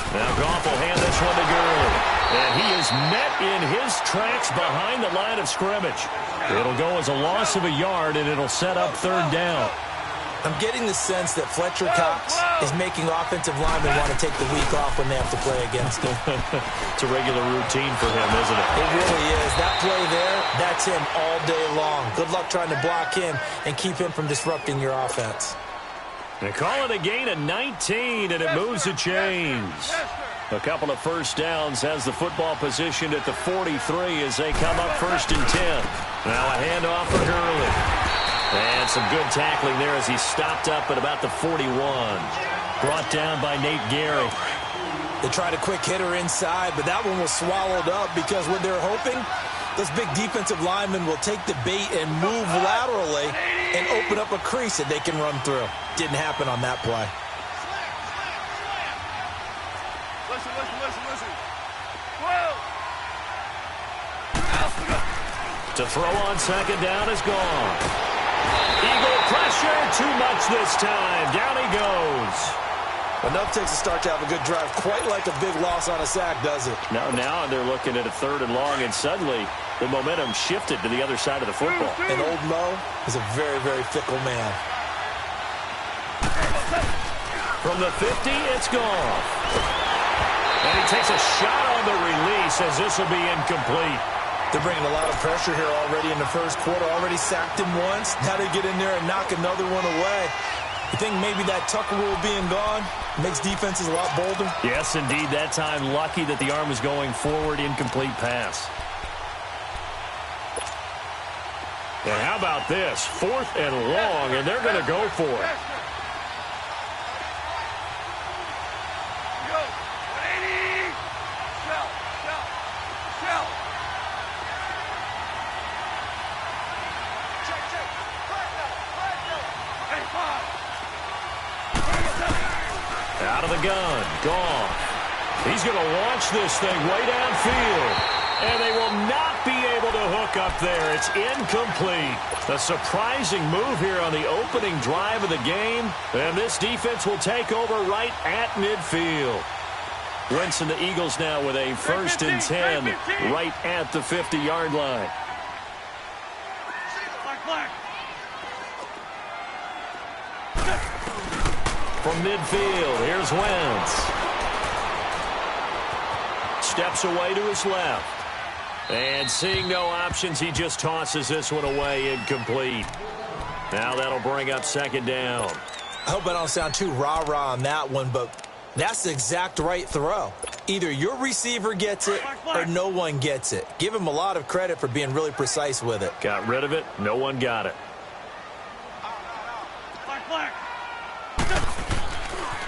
Now Goff will hand this one to Gurley. And he is met in his tracks behind the line of scrimmage. It'll go as a loss of a yard, and it'll set up 3rd down. I'm getting the sense that Fletcher Cox is making offensive linemen want to take the week off when they have to play against him. It's a regular routine for him, isn't it? It really is. That play there, that's him all day long. Good luck trying to block him and keep him from disrupting your offense. They call it a gain of 19, and it moves the chains. A couple of 1st downs has the football positioned at the 43 as they come up 1st and 10. Now a handoff for Gurley. And some good tackling there as he stopped up at about the 41. Brought down by Nate Gary. They tried a quick hitter inside, but that one was swallowed up because what they're hoping, those big defensive linemen will take the bait and move laterally and open up a crease that they can run through. Didn't happen on that play. Listen. Whoa! To throw on 2nd down is gone. Eagle pressure, too much this time. Down he goes. Enough takes a start to have a good drive. Quite like a big loss on a sack, does it? Now they're looking at a 3rd and long, and suddenly the momentum shifted to the other side of the football. And old Mo is a very, very fickle man. From the 50, it's gone. And he takes a shot on the release as this will be incomplete. They're bringing a lot of pressure here already in the 1st quarter. Already sacked him once. Now they get in there and knock another one away. You think maybe that Tucker rule being gone makes defenses a lot bolder? Yes, indeed. That time, lucky that the arm was going forward, incomplete pass. And how about this? 4th and long, and they're going to go for it. Out of the gun, Goff. He's going to launch this thing way downfield. And they will not be able to hook up there. It's incomplete. A surprising move here on the opening drive of the game. And this defense will take over right at midfield. Wentz and the Eagles now with a 1st and 10 right at the 50-yard line. From midfield, here's Wentz. Steps away to his left. And seeing no options, he just tosses this one away, incomplete. Now that'll bring up 2nd down. I hope I don't sound too rah-rah on that one, but that's the exact right throw. Either your receiver gets it or no one gets it. Give him a lot of credit for being really precise with it. Got rid of it. No one got it.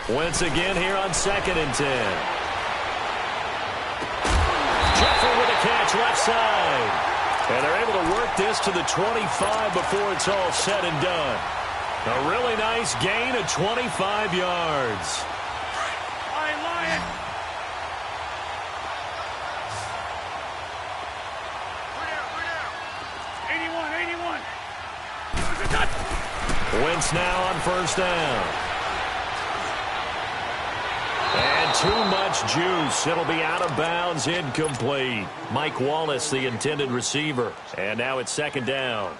Wentz again here on 2nd and 10. Jeffrey with a catch left side. And they're able to work this to the 25 before it's all said and done. A really nice gain of 25 yards. Lion. Wentz now on 1st down. And too much juice. It'll be out of bounds, incomplete. Mike Wallace, the intended receiver. And now it's 2nd down.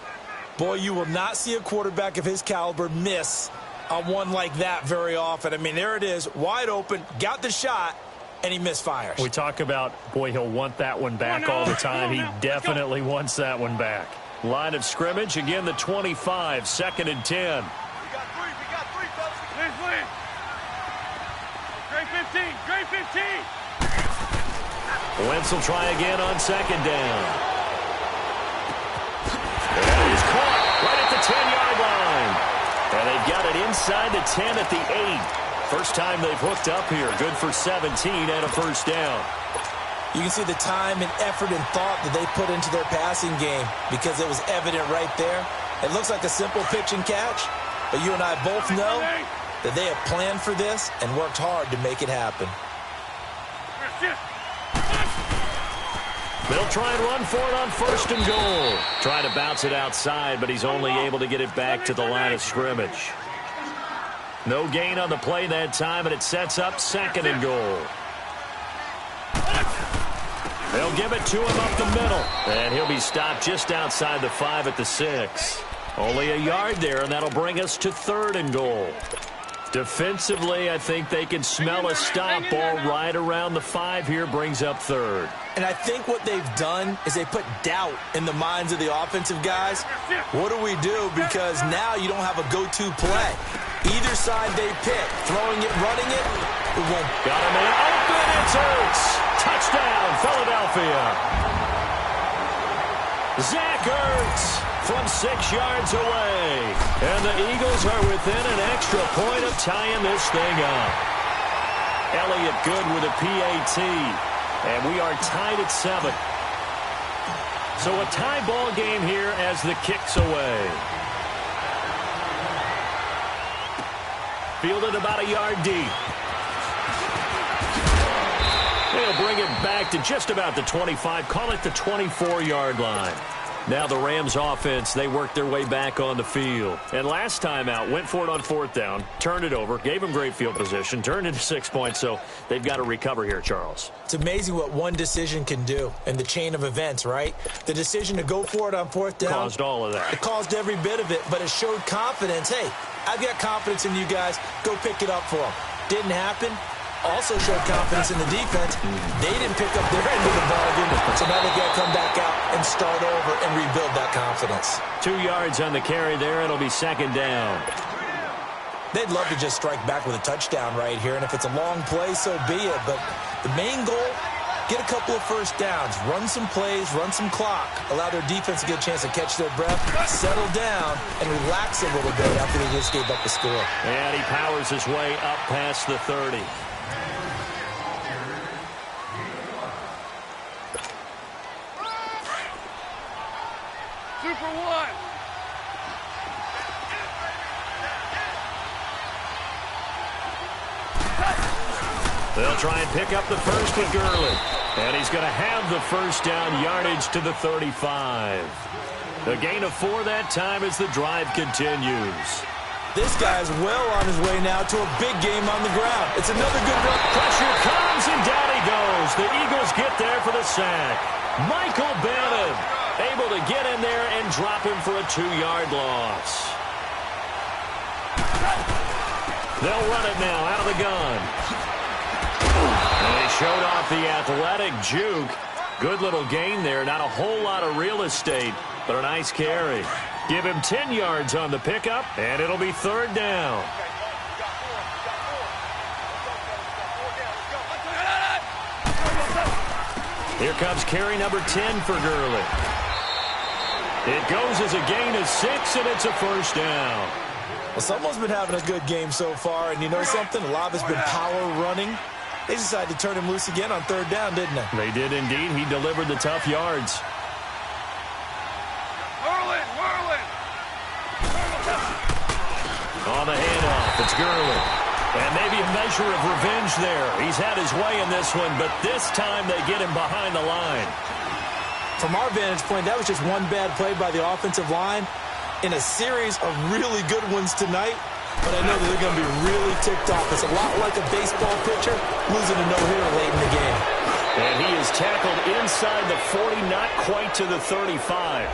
Boy, you will not see a quarterback of his caliber miss on one like that very often. I mean, there it is, wide open, got the shot, and he misfires. We talk about, boy, he'll want that one back all the time. He definitely wants that one back. Line of scrimmage, again, the 25, 2nd and 10. We got three, fellas. Win. Great 15, great 15. Wentz will try again on 2nd down. And he's caught right at the 10-yard line. And they've got it inside the 10 at the 8. First time they've hooked up here. Good for 17 and a 1st down. You can see the time and effort and thought that they put into their passing game because it was evident right there. It looks like a simple pitch and catch, but you and I both know that they have planned for this and worked hard to make it happen. They'll try and run for it on 1st and goal. Trying to bounce it outside, but he's only able to get it back to the line of scrimmage. No gain on the play that time, and it sets up 2nd and goal. They'll give it to him up the middle, and he'll be stopped just outside the 5 at the 6. Only a yard there, and that'll bring us to 3rd and goal. Defensively, I think they can smell a stop ball right around the 5 here, brings up 3rd. And I think what they've done is they put doubt in the minds of the offensive guys. What do we do? Because now you don't have a go-to play. Either side they pick, throwing it, running it, it won't. Got him in open, it's Ertz. Touchdown, Philadelphia. Zach Ertz from 6 yards away. And the Eagles are within an extra point of tying this thing up. Elliott good with a PAT. And we are tied at 7. So a tie ball game here as the kick's away. Fielded about a yard deep. They'll bring it back to just about the 25. Call it the 24-yard line. Now the Rams offense, they worked their way back on the field. And last time out, went for it on 4th down, turned it over, gave them great field position, turned into 6 points, so they've got to recover here, Charles. It's amazing what one decision can do in the chain of events, right? The decision to go for it on 4th down. Caused all of that. It caused every bit of it, but it showed confidence. Hey, I've got confidence in you guys. Go pick it up for them. Didn't happen. Also showed confidence in the defense. They didn't pick up their end of the bargain, so now they've got to come back out and start over and rebuild that confidence. 2 yards on the carry there. It'll be 2nd down. They'd love to just strike back with a touchdown right here, and if it's a long play, so be it. But the main goal, get a couple of 1st downs, run some plays, run some clock, allow their defense to get a chance to catch their breath, settle down, and relax a little bit after they just gave up the score. And he powers his way up past the 30. Super one. They'll try and pick up the first with Gurley. And he's going to have the first down yardage to the 35. A gain of 4 that time as the drive continues. This guy's well on his way now to a big game on the ground. It's another good run. Pressure comes, and down he goes. The Eagles get there for the sack. Michael Bannon able to get in there and drop him for a 2-yard loss. They'll run it now out of the gun. And they showed off the athletic juke. Good little gain there. Not a whole lot of real estate, but a nice carry. Give him 10 yards on the pickup, and it'll be 3rd down. Here comes carry number 10 for Gurley. It goes as a gain of 6, and it's a 1st down. Well, someone's been having a good game so far, and you know something? A lot has been power running. They decided to turn him loose again on 3rd down, didn't they? They did indeed. He delivered the tough yards. On the handoff, it's Gurley. And maybe a measure of revenge there. He's had his way in this one, but this time they get him behind the line. From our vantage point, that was just one bad play by the offensive line in a series of really good ones tonight. But I know that they're going to be really ticked off. It's a lot like a baseball pitcher losing a no-hitter late in the game. And he is tackled inside the 40, not quite to the 35.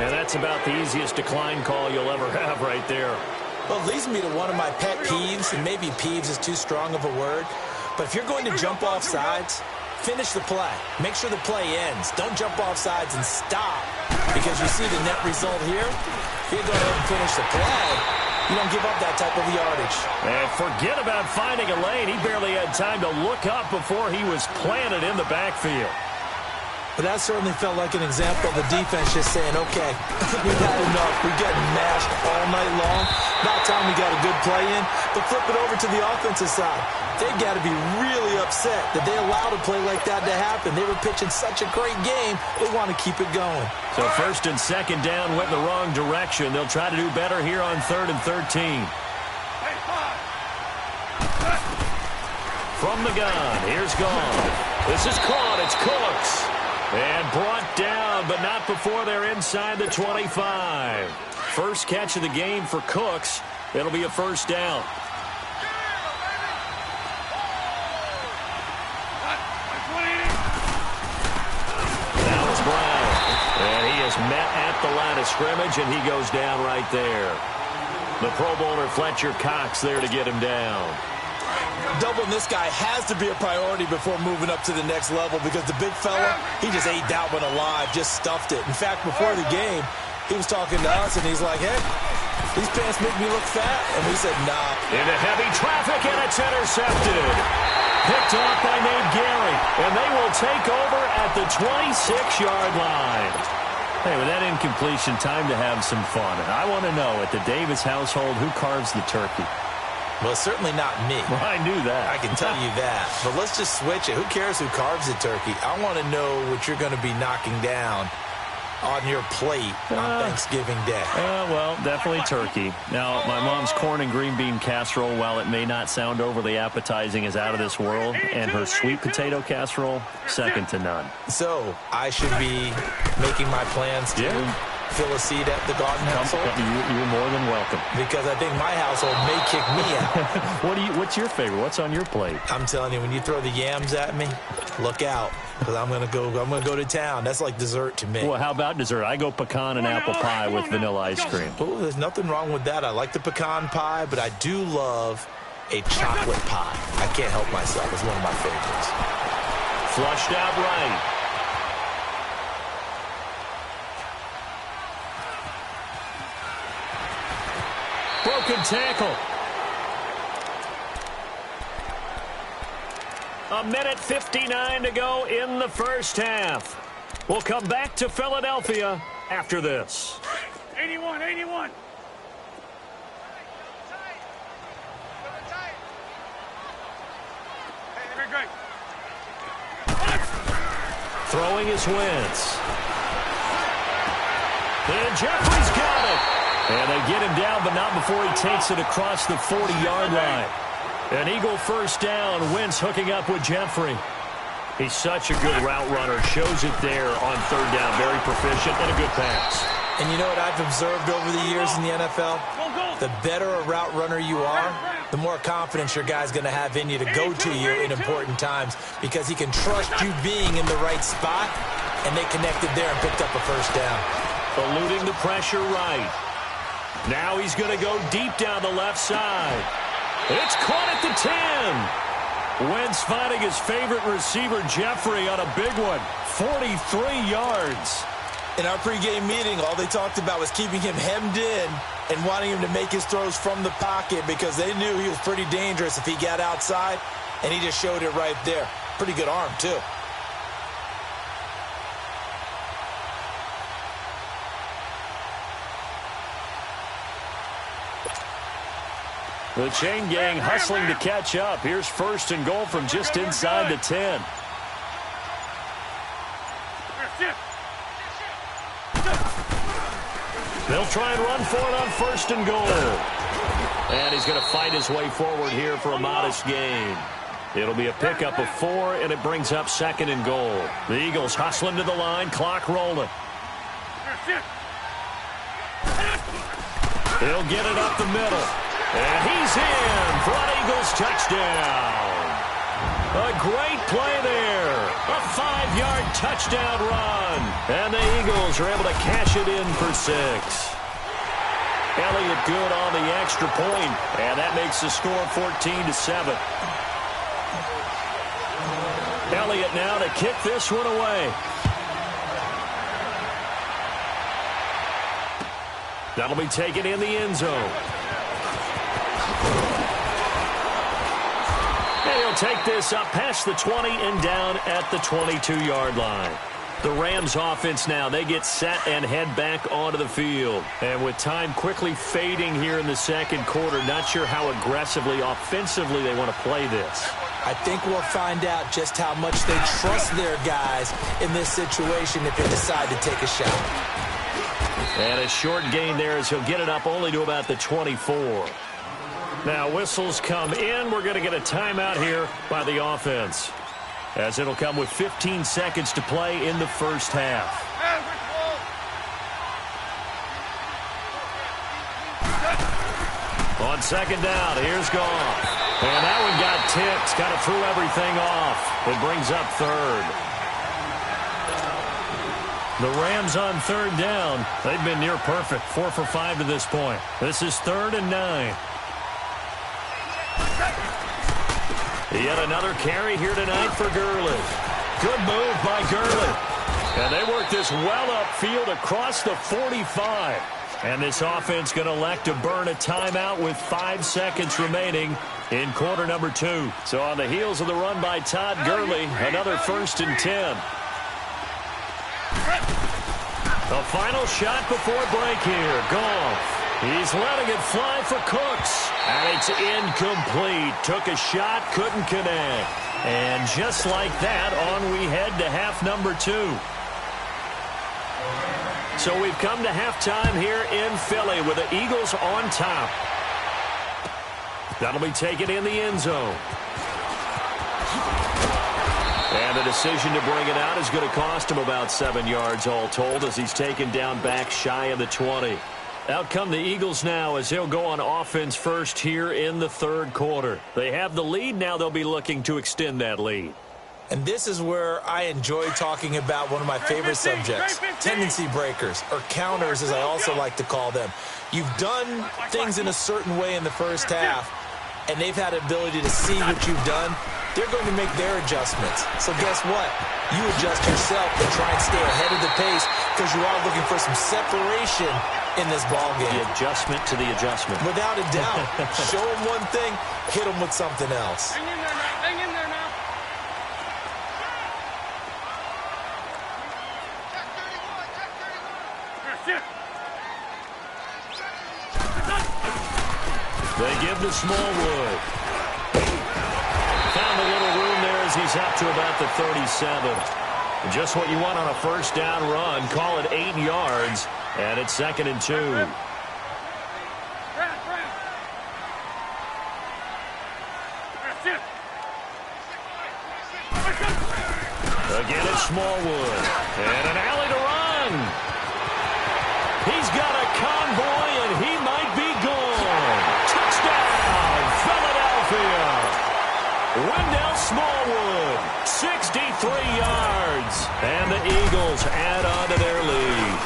And that's about the easiest decline call you'll ever have right there. Well, it leads me to one of my pet peeves, and maybe peeves is too strong of a word. But if you're going to jump off sides, finish the play. Make sure the play ends. Don't jump off sides and stop. Because you see the net result here. If you go ahead and finish the play, you don't give up that type of yardage. And forget about finding a lane. He barely had time to look up before he was planted in the backfield. But that certainly felt like an example of the defense just saying, okay, we've had enough. We're getting mashed all night long. About time we got a good play in. But flip it over to the offensive side. They've got to be really upset that they allowed a play like that to happen. They were pitching such a great game. They want to keep it going. So 1st and 2nd down went in the wrong direction. They'll try to do better here on 3rd and 13. From the gun, here's Gone. This is caught. It's Cooks. And brought down, but not before they're inside the 25. First catch of the game for Cooks. It'll be a 1st down. Now it's Brown. And he is met at the line of scrimmage, and he goes down right there. The Pro Bowler Fletcher Cox there to get him down. Doubling this guy has to be a priority before moving up to the next level because the big fella, he just ate that one alive, just stuffed it. In fact, before the game, he was talking to us, and he's like, hey, these pants make me look fat. And we said, nah. Into heavy traffic, and it's intercepted. Picked off by Nate Gary, and they will take over at the 26-yard line. Hey, with that incompletion, time to have some fun. And I want to know, at the Davis household, who carves the turkey? Well, certainly not me. Well, I knew that. I can tell you that. But let's just switch it. Who cares who carves the turkey? I want to know what you're going to be knocking down on your plate on Thanksgiving Day. Well, definitely turkey. Now, my mom's corn and green bean casserole, while it may not sound overly appetizing, is out of this world. And her sweet potato casserole, second to none. So, I should be making my plans to fill a seat at the Garden household? You're more than welcome. Because I think my household may kick me out. What's your favorite? What's on your plate? I'm telling you, when you throw the yams at me, look out. Because I'm gonna go to town. That's like dessert to me. Well, how about dessert? I go pecan and apple pie with vanilla ice cream. Oh, there's nothing wrong with that. I like the pecan pie, but I do love a chocolate pie. I can't help myself. It's one of my favorites. Flushed out right. Broken tackle. 1:59 to go in the first half. We'll come back to Philadelphia after this. 81. Great. Throwing his Wentz. And Jeffrey's got it. And they get him down, but not before he takes it across the 40-yard line. An Eagle first down. Wentz hooking up with Jeffrey. He's such a good route runner. Shows it there on third down. Very proficient and a good pass. And you know what I've observed over the years in the NFL? The better a route runner you are, the more confidence your guy's going to have in you to go to you in important times because he can trust you being in the right spot, and they connected there and picked up a first down. Eluding the pressure right. Now he's going to go deep down the left side. It's caught at the 10. Wentz finding his favorite receiver, Jeffrey, on a big one. 43 yards. In our pregame meeting, all they talked about was keeping him hemmed in and wanting him to make his throws from the pocket because they knew he was pretty dangerous if he got outside, and he just showed it right there. Pretty good arm, too. The chain gang hustling to catch up. Here's first and goal from just inside the 10. They'll try and run for it on first and goal. And he's going to fight his way forward here for a modest gain. It'll be a pickup of 4, and it brings up second and goal. The Eagles hustling to the line, clock rolling. He'll get it up the middle. And he's in for an Eagles touchdown. A great play there. A 5-yard touchdown run. And the Eagles are able to cash it in for 6. Elliott good on the extra point, and that makes the score 14-7. Elliott now to kick this one away. That'll be taken in the end zone. And he'll take this up past the 20 and down at the 22-yard line. The Rams offense now, they get set and head back onto the field. And with time quickly fading here in the second quarter, not sure how aggressively, offensively they want to play this. I think we'll find out just how much they trust their guys in this situation if they decide to take a shot. And a short gain there as he'll get it up only to about the 24. Now whistles come in. We're going to get a timeout here by the offense, as it'll come with 15 seconds to play in the first half. On second down, here's Goff. And that one got tipped, kind of threw everything off. It brings up third. The Rams on third down. They've been near perfect, 4 for 5 to this point. This is 3rd and 9. Yet another carry here tonight for Gurley. Good move by Gurley. And they work this well upfield across the 45. And this offense going to elect to burn a timeout with 5 seconds remaining in quarter number 2. So on the heels of the run by Todd Gurley, another 1st and 10. The final shot before break here. Goff. He's letting it fly for Cooks. And it's incomplete. Took a shot, couldn't connect. And just like that, on we head to half number 2. So we've come to halftime here in Philly with the Eagles on top. That'll be taken in the end zone. And the decision to bring it out is going to cost him about 7 yards all told as he's taken down back shy of the 20. Out come the Eagles now as they'll go on offense first here in the third quarter. They have the lead. Now they'll be looking to extend that lead. And this is where I enjoy talking about one of my favorite subjects, tendency breakers, or counters as I also like to call them. You've done things in a certain way in the first half, and they've had the ability to see what you've done. They're going to make their adjustments. So guess what? You adjust yourself and try and stay ahead of the pace because you are looking for some separation in this ball game. The adjustment to the adjustment. Without a doubt. Show them one thing, hit them with something else. Hang in there now. Hang in there now. They give to Smallwood. Found a little room there as he's up to about the 37. Just what you want on a first down run. Call it 8 yards, and it's 2nd and 2. Smallwood. And an alley to run. He's got a convoy, and he might be gone. Touchdown, Philadelphia. Wendell Smallwood, 63 yards. And the Eagles add on to their lead.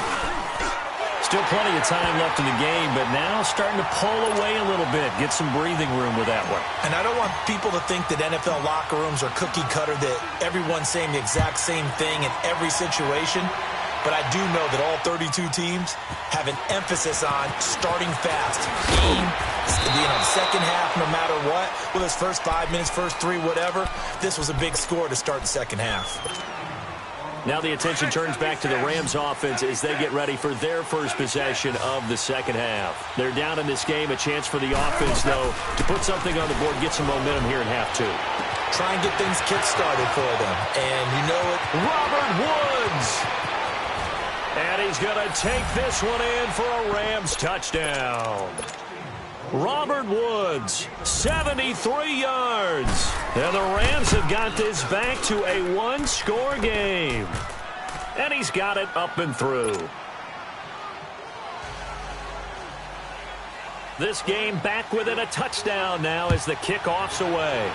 Still plenty of time left in the game, but now starting to pull away a little bit. Get some breathing room with that one. And I don't want people to think that NFL locker rooms are cookie cutter, that everyone's saying the exact same thing in every situation. But I do know that all 32 teams have an emphasis on starting fast. Game, second half, no matter what. Whether it's first 5 minutes, first 3, whatever. This was a big score to start the second half. Now the attention turns back to the Rams offense as they get ready for their first possession of the second half. They're down in this game. A chance for the offense, though, to put something on the board, get some momentum here in half 2. Try and get things kick-started for them. And you know it. Robert Woods. And he's going to take this one in for a Rams touchdown. Robert Woods, 73 yards. And the Rams have got this back to a one-score game. And he's got it up and through. This game back within a touchdown now as the kickoff's away.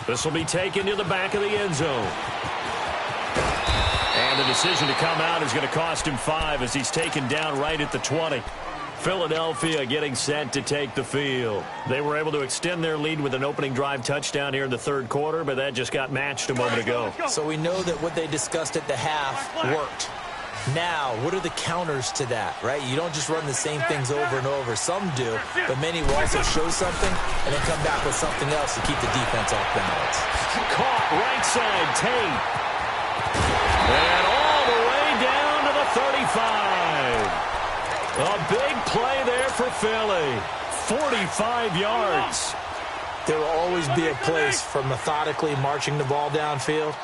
This will be taken to the back of the end zone. And the decision to come out is going to cost him 5 as he's taken down right at the 20. Philadelphia getting set to take the field. They were able to extend their lead with an opening drive touchdown here in the third quarter, but that just got matched a moment ago. So we know that what they discussed at the half worked. Now, what are the counters to that, right? You don't just run the same things over and over. Some do, but many will also show something and then come back with something else to keep the defense off balance. Caught right side, Tate. And all the way down to the 35. A big play there for Philly. 45 yards. There will always be a place for methodically marching the ball downfield.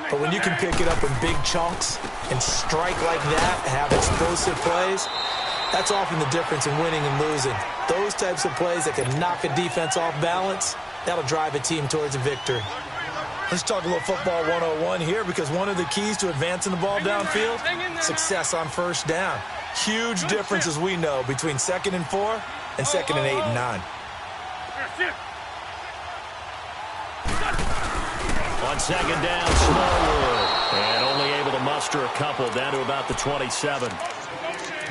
But when you can pick it up in big chunks and strike like that, have explosive plays, that's often the difference in winning and losing. Those types of plays that can knock a defense off balance, that'll drive a team towards a victory. Let's talk a little football 101 here, because one of the keys to advancing the ball downfield, success on first down. Huge difference, as we know, between 2nd and 4 and 2nd and 8 and 9. On second down, Smallwood. And only able to muster a couple down to about the 27.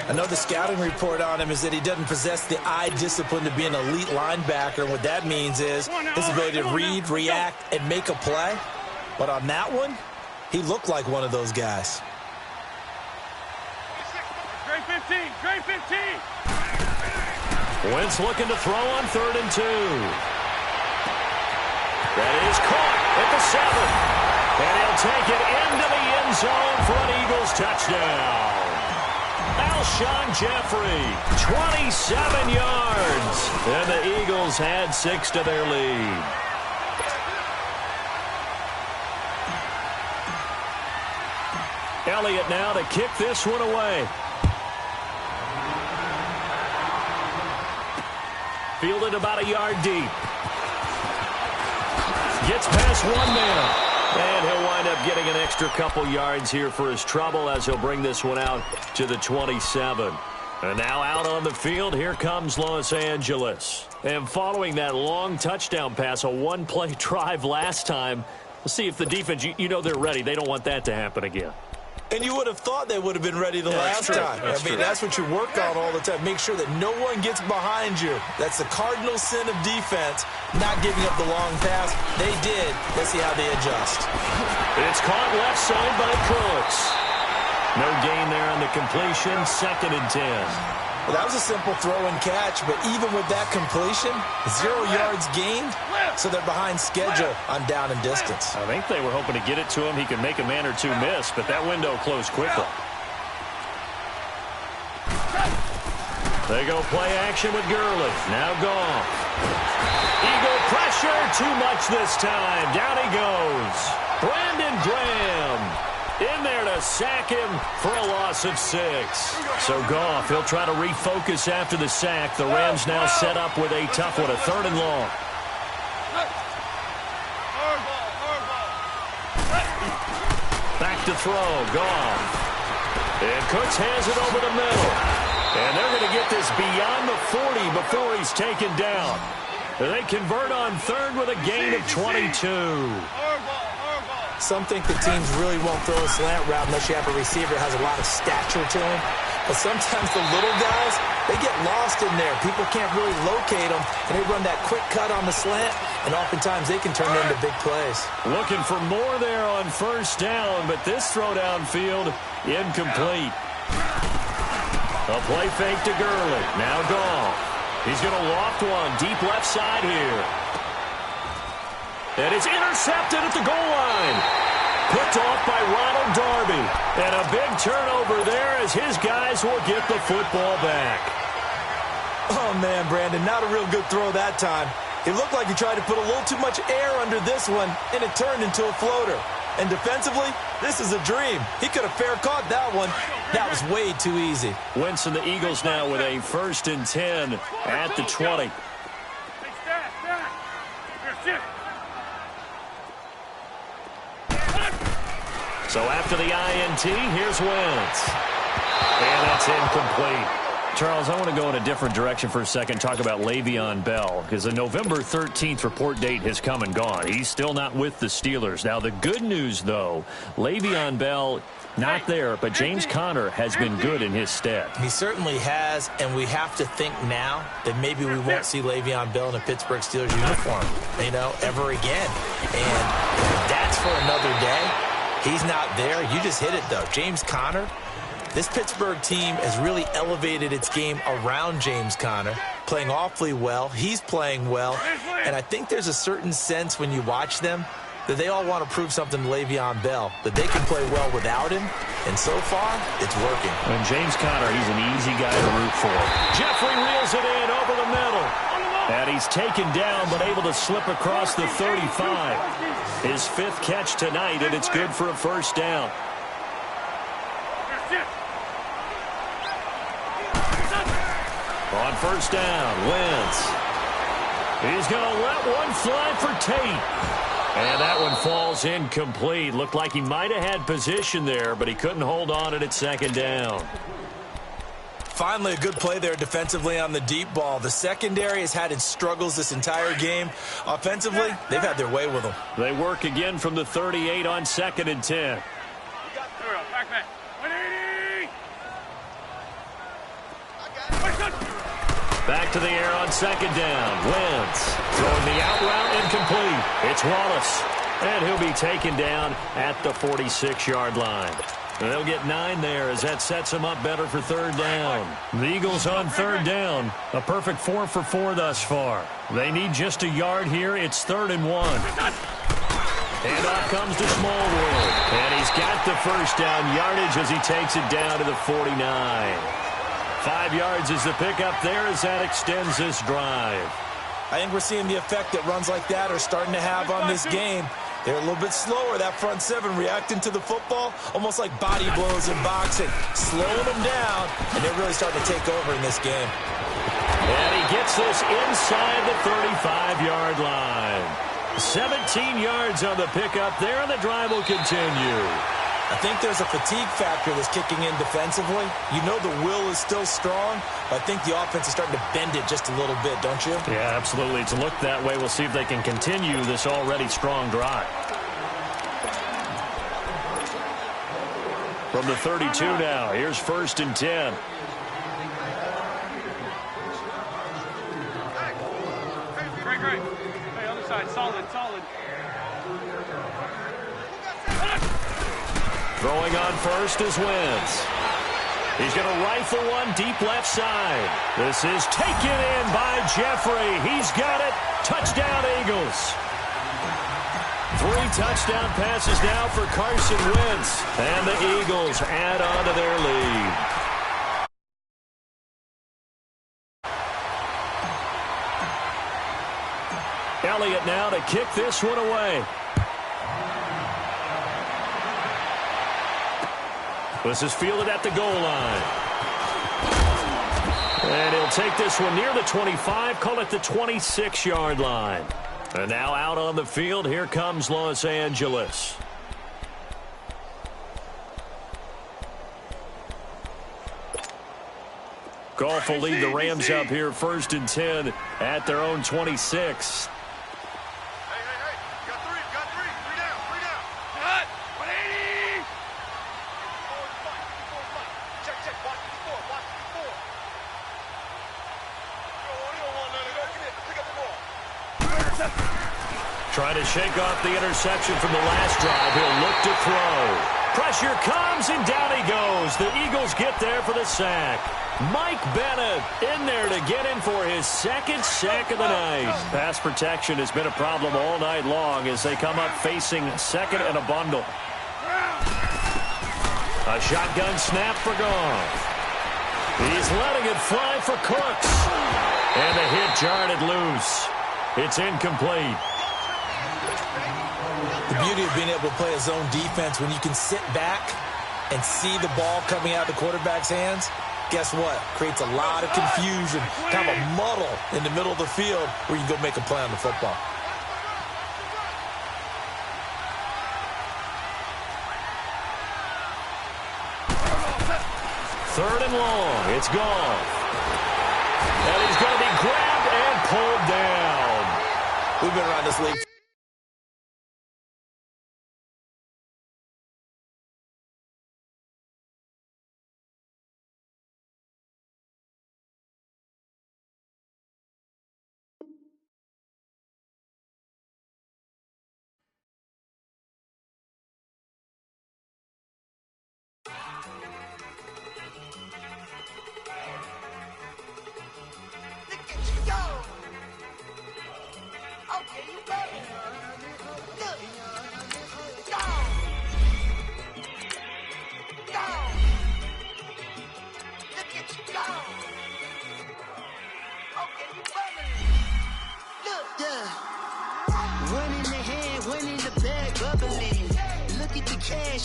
I know the scouting report on him is that he doesn't possess the eye discipline to be an elite linebacker. And what that means is his ability to read, react, and make a play. But on that one, he looked like one of those guys. Grade 15, grade 15. Wentz looking to throw on 3rd and 2. That is caught at the 7. And he'll take it into the end zone for an Eagles touchdown. Alshon Jeffrey, 27 yards. And the Eagles add 6 to their lead. Elliott now to kick this one away. Fielded about a yard deep. Gets past one man. And he'll wind up getting an extra couple yards here for his trouble as he'll bring this one out to the 27. And now out on the field, here comes Los Angeles. And following that long touchdown pass, a one-play drive last time, we'll see if the defense, you know they're ready. They don't want that to happen again. And you would have thought they would have been ready the last time. That's what you work on all the time. Make sure that no one gets behind you. That's the cardinal sin of defense, not giving up the long pass. They did. Let's see how they adjust. It's caught left side by Cooks. No gain there on the completion. 2nd and 10. Well, that was a simple throw and catch, but even with that completion, 0 yards gained, so they're behind schedule on down and distance. I think they were hoping to get it to him. He could make a man or two miss, but that window closed quickly. They go play action with Gurley. Now Goff. Eagle pressure, too much this time. Down he goes. Brandon Graham in there to sack him for a loss of 6. So Goff, he'll try to refocus after the sack. The Rams now set up with a tough one, a 3rd and long. throw. Goff. And Cooks has it over the middle. And they're going to get this beyond the 40 before he's taken down. They convert on third with a gain of 22. Some think the teams really won't throw a slant route unless you have a receiver that has a lot of stature to him. But sometimes the little guys, they get lost in there. People can't really locate them, and they run that quick cut on the slant, and oftentimes they can turn into big plays. Looking for more there on first down, but this throw downfield, incomplete. A play fake to Gurley. Now Goff. He's going to loft one deep left side here. And it's intercepted at the goal line. Picked off by Ronald Darby. And a big turnover there as his guys will get the football back. Oh, man, Brandon, not a real good throw that time. It looked like he tried to put a little too much air under this one, and it turned into a floater. And defensively, this is a dream. He could have fair caught that one. That was way too easy. Wentz and the Eagles now with a 1st and 10 at the 20. So after the INT, here's Wentz. And that's incomplete. Charles, I want to go in a different direction for a second, talk about Le'Veon Bell, because the November 13th report date has come and gone. He's still not with the Steelers. Now, the good news, though, Le'Veon Bell not there, but James Conner has been good in his stead. He certainly has, and we have to think now that maybe we won't see Le'Veon Bell in a Pittsburgh Steelers uniform, ever again. And that's for another day. He's not there. You just hit it, though. James Conner, this Pittsburgh team has really elevated its game around James Conner, playing awfully well. He's playing well. And I think there's a certain sense when you watch them that they all want to prove something to Le'Veon Bell, that they can play well without him. And so far, it's working. And James Conner, he's an easy guy to root for. Jeffrey reels it in over the middle. And he's taken down, but able to slip across the 35. His 5th catch tonight, and it's good for a 1st down. On 1st down, Wentz. He's going to let one fly for Tate. And that one falls incomplete. Looked like he might have had position there, but he couldn't hold on it at 2nd down. Finally, a good play there defensively on the deep ball. The secondary has had its struggles this entire game. Offensively, they've had their way with them. They work again from the 38 on 2nd and 10. Back to the air on 2nd down. Wentz throwing the out route incomplete. It's Wallace. And he'll be taken down at the 46-yard line. And they'll get 9 there as that sets them up better for 3rd down. The Eagles on 3rd down. A perfect 4 for 4 thus far. They need just a yard here. It's 3rd and 1. And off comes to Smallwood. And he's got the 1st down yardage as he takes it down to the 49. 5 yards is the pickup there as that extends this drive. I think we're seeing the effect that runs like that are starting to have on this game. They're a little bit slower, that front 7, reacting to the football, almost like body blows in boxing, slowing them down, and they're really starting to take over in this game. And he gets this inside the 35-yard line. 17 yards on the pickup there, and the drive will continue. I think there's a fatigue factor that's kicking in defensively. You know the will is still strong, but I think the offense is starting to bend it just a little bit, don't you? Yeah, absolutely. It's looked that way. We'll see if they can continue this already strong drive. From the 32 now, here's 1st and 10. Great. Hey, other side, solid. Throwing on first is Wentz. He's going to rifle one deep left side. This is taken in by Jeffrey. He's got it. Touchdown, Eagles. 3 touchdown passes now for Carson Wentz. And the Eagles add on to their lead. Elliott now to kick this one away. This is fielded at the goal line. And he'll take this one near the 25, call it the 26-yard line. And now out on the field, here comes Los Angeles. Goff will lead the Rams up here 1st and 10 at their own 26. Trying to shake off the interception from the last drive. He'll look to throw. Pressure comes, and down he goes. The Eagles get there for the sack. Mike Bennett in there to get in for his 2nd sack of the night. Pass protection has been a problem all night long as they come up facing 2nd and a bundle. A shotgun snap for Goff. He's letting it fly for Cooks. And the hit jarred it loose. It's incomplete. The beauty of being able to play a zone defense when you can sit back and see the ball coming out of the quarterback's hands, guess what? Creates a lot of confusion, kind of a muddle in the middle of the field where you can go make a play on the football. Third and long. It's Goff. And he's going to be grabbed and pulled down. We've been around this league.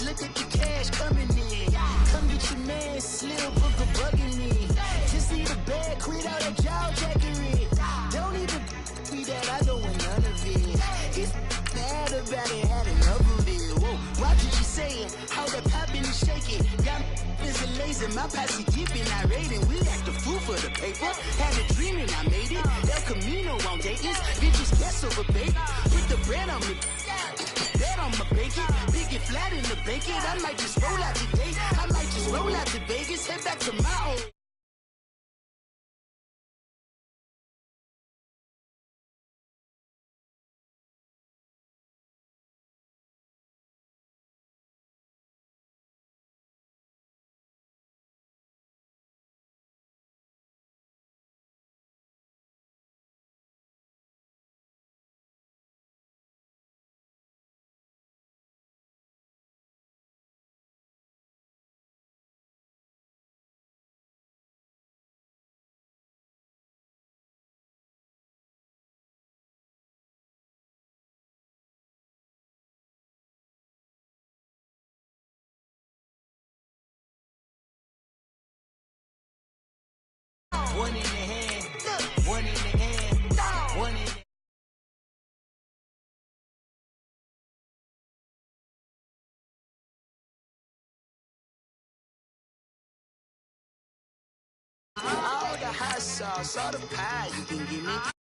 Look at the cash coming in. Come get your man, Slim Book of bugging me. Just need a bag, quit all that jaw jackery. Don't even be that, I don't want none of it. He's mad about it, had enough of it. Whoa, watch what you saying, how that poppin' and shaking. Y'all is a lazy, my posse keeping irate, and we act the fool for the paper. Had a dream and I made it. El Camino on Dayton's, bitches guess over bait. Put the bread on me. Bet I'ma bake it, big it flat in the bacon. I might just roll out today. I might just roll out to Vegas, head back to my own. One in the hand, one in the hand, one in the all the hot sauce, all the pie you can give me.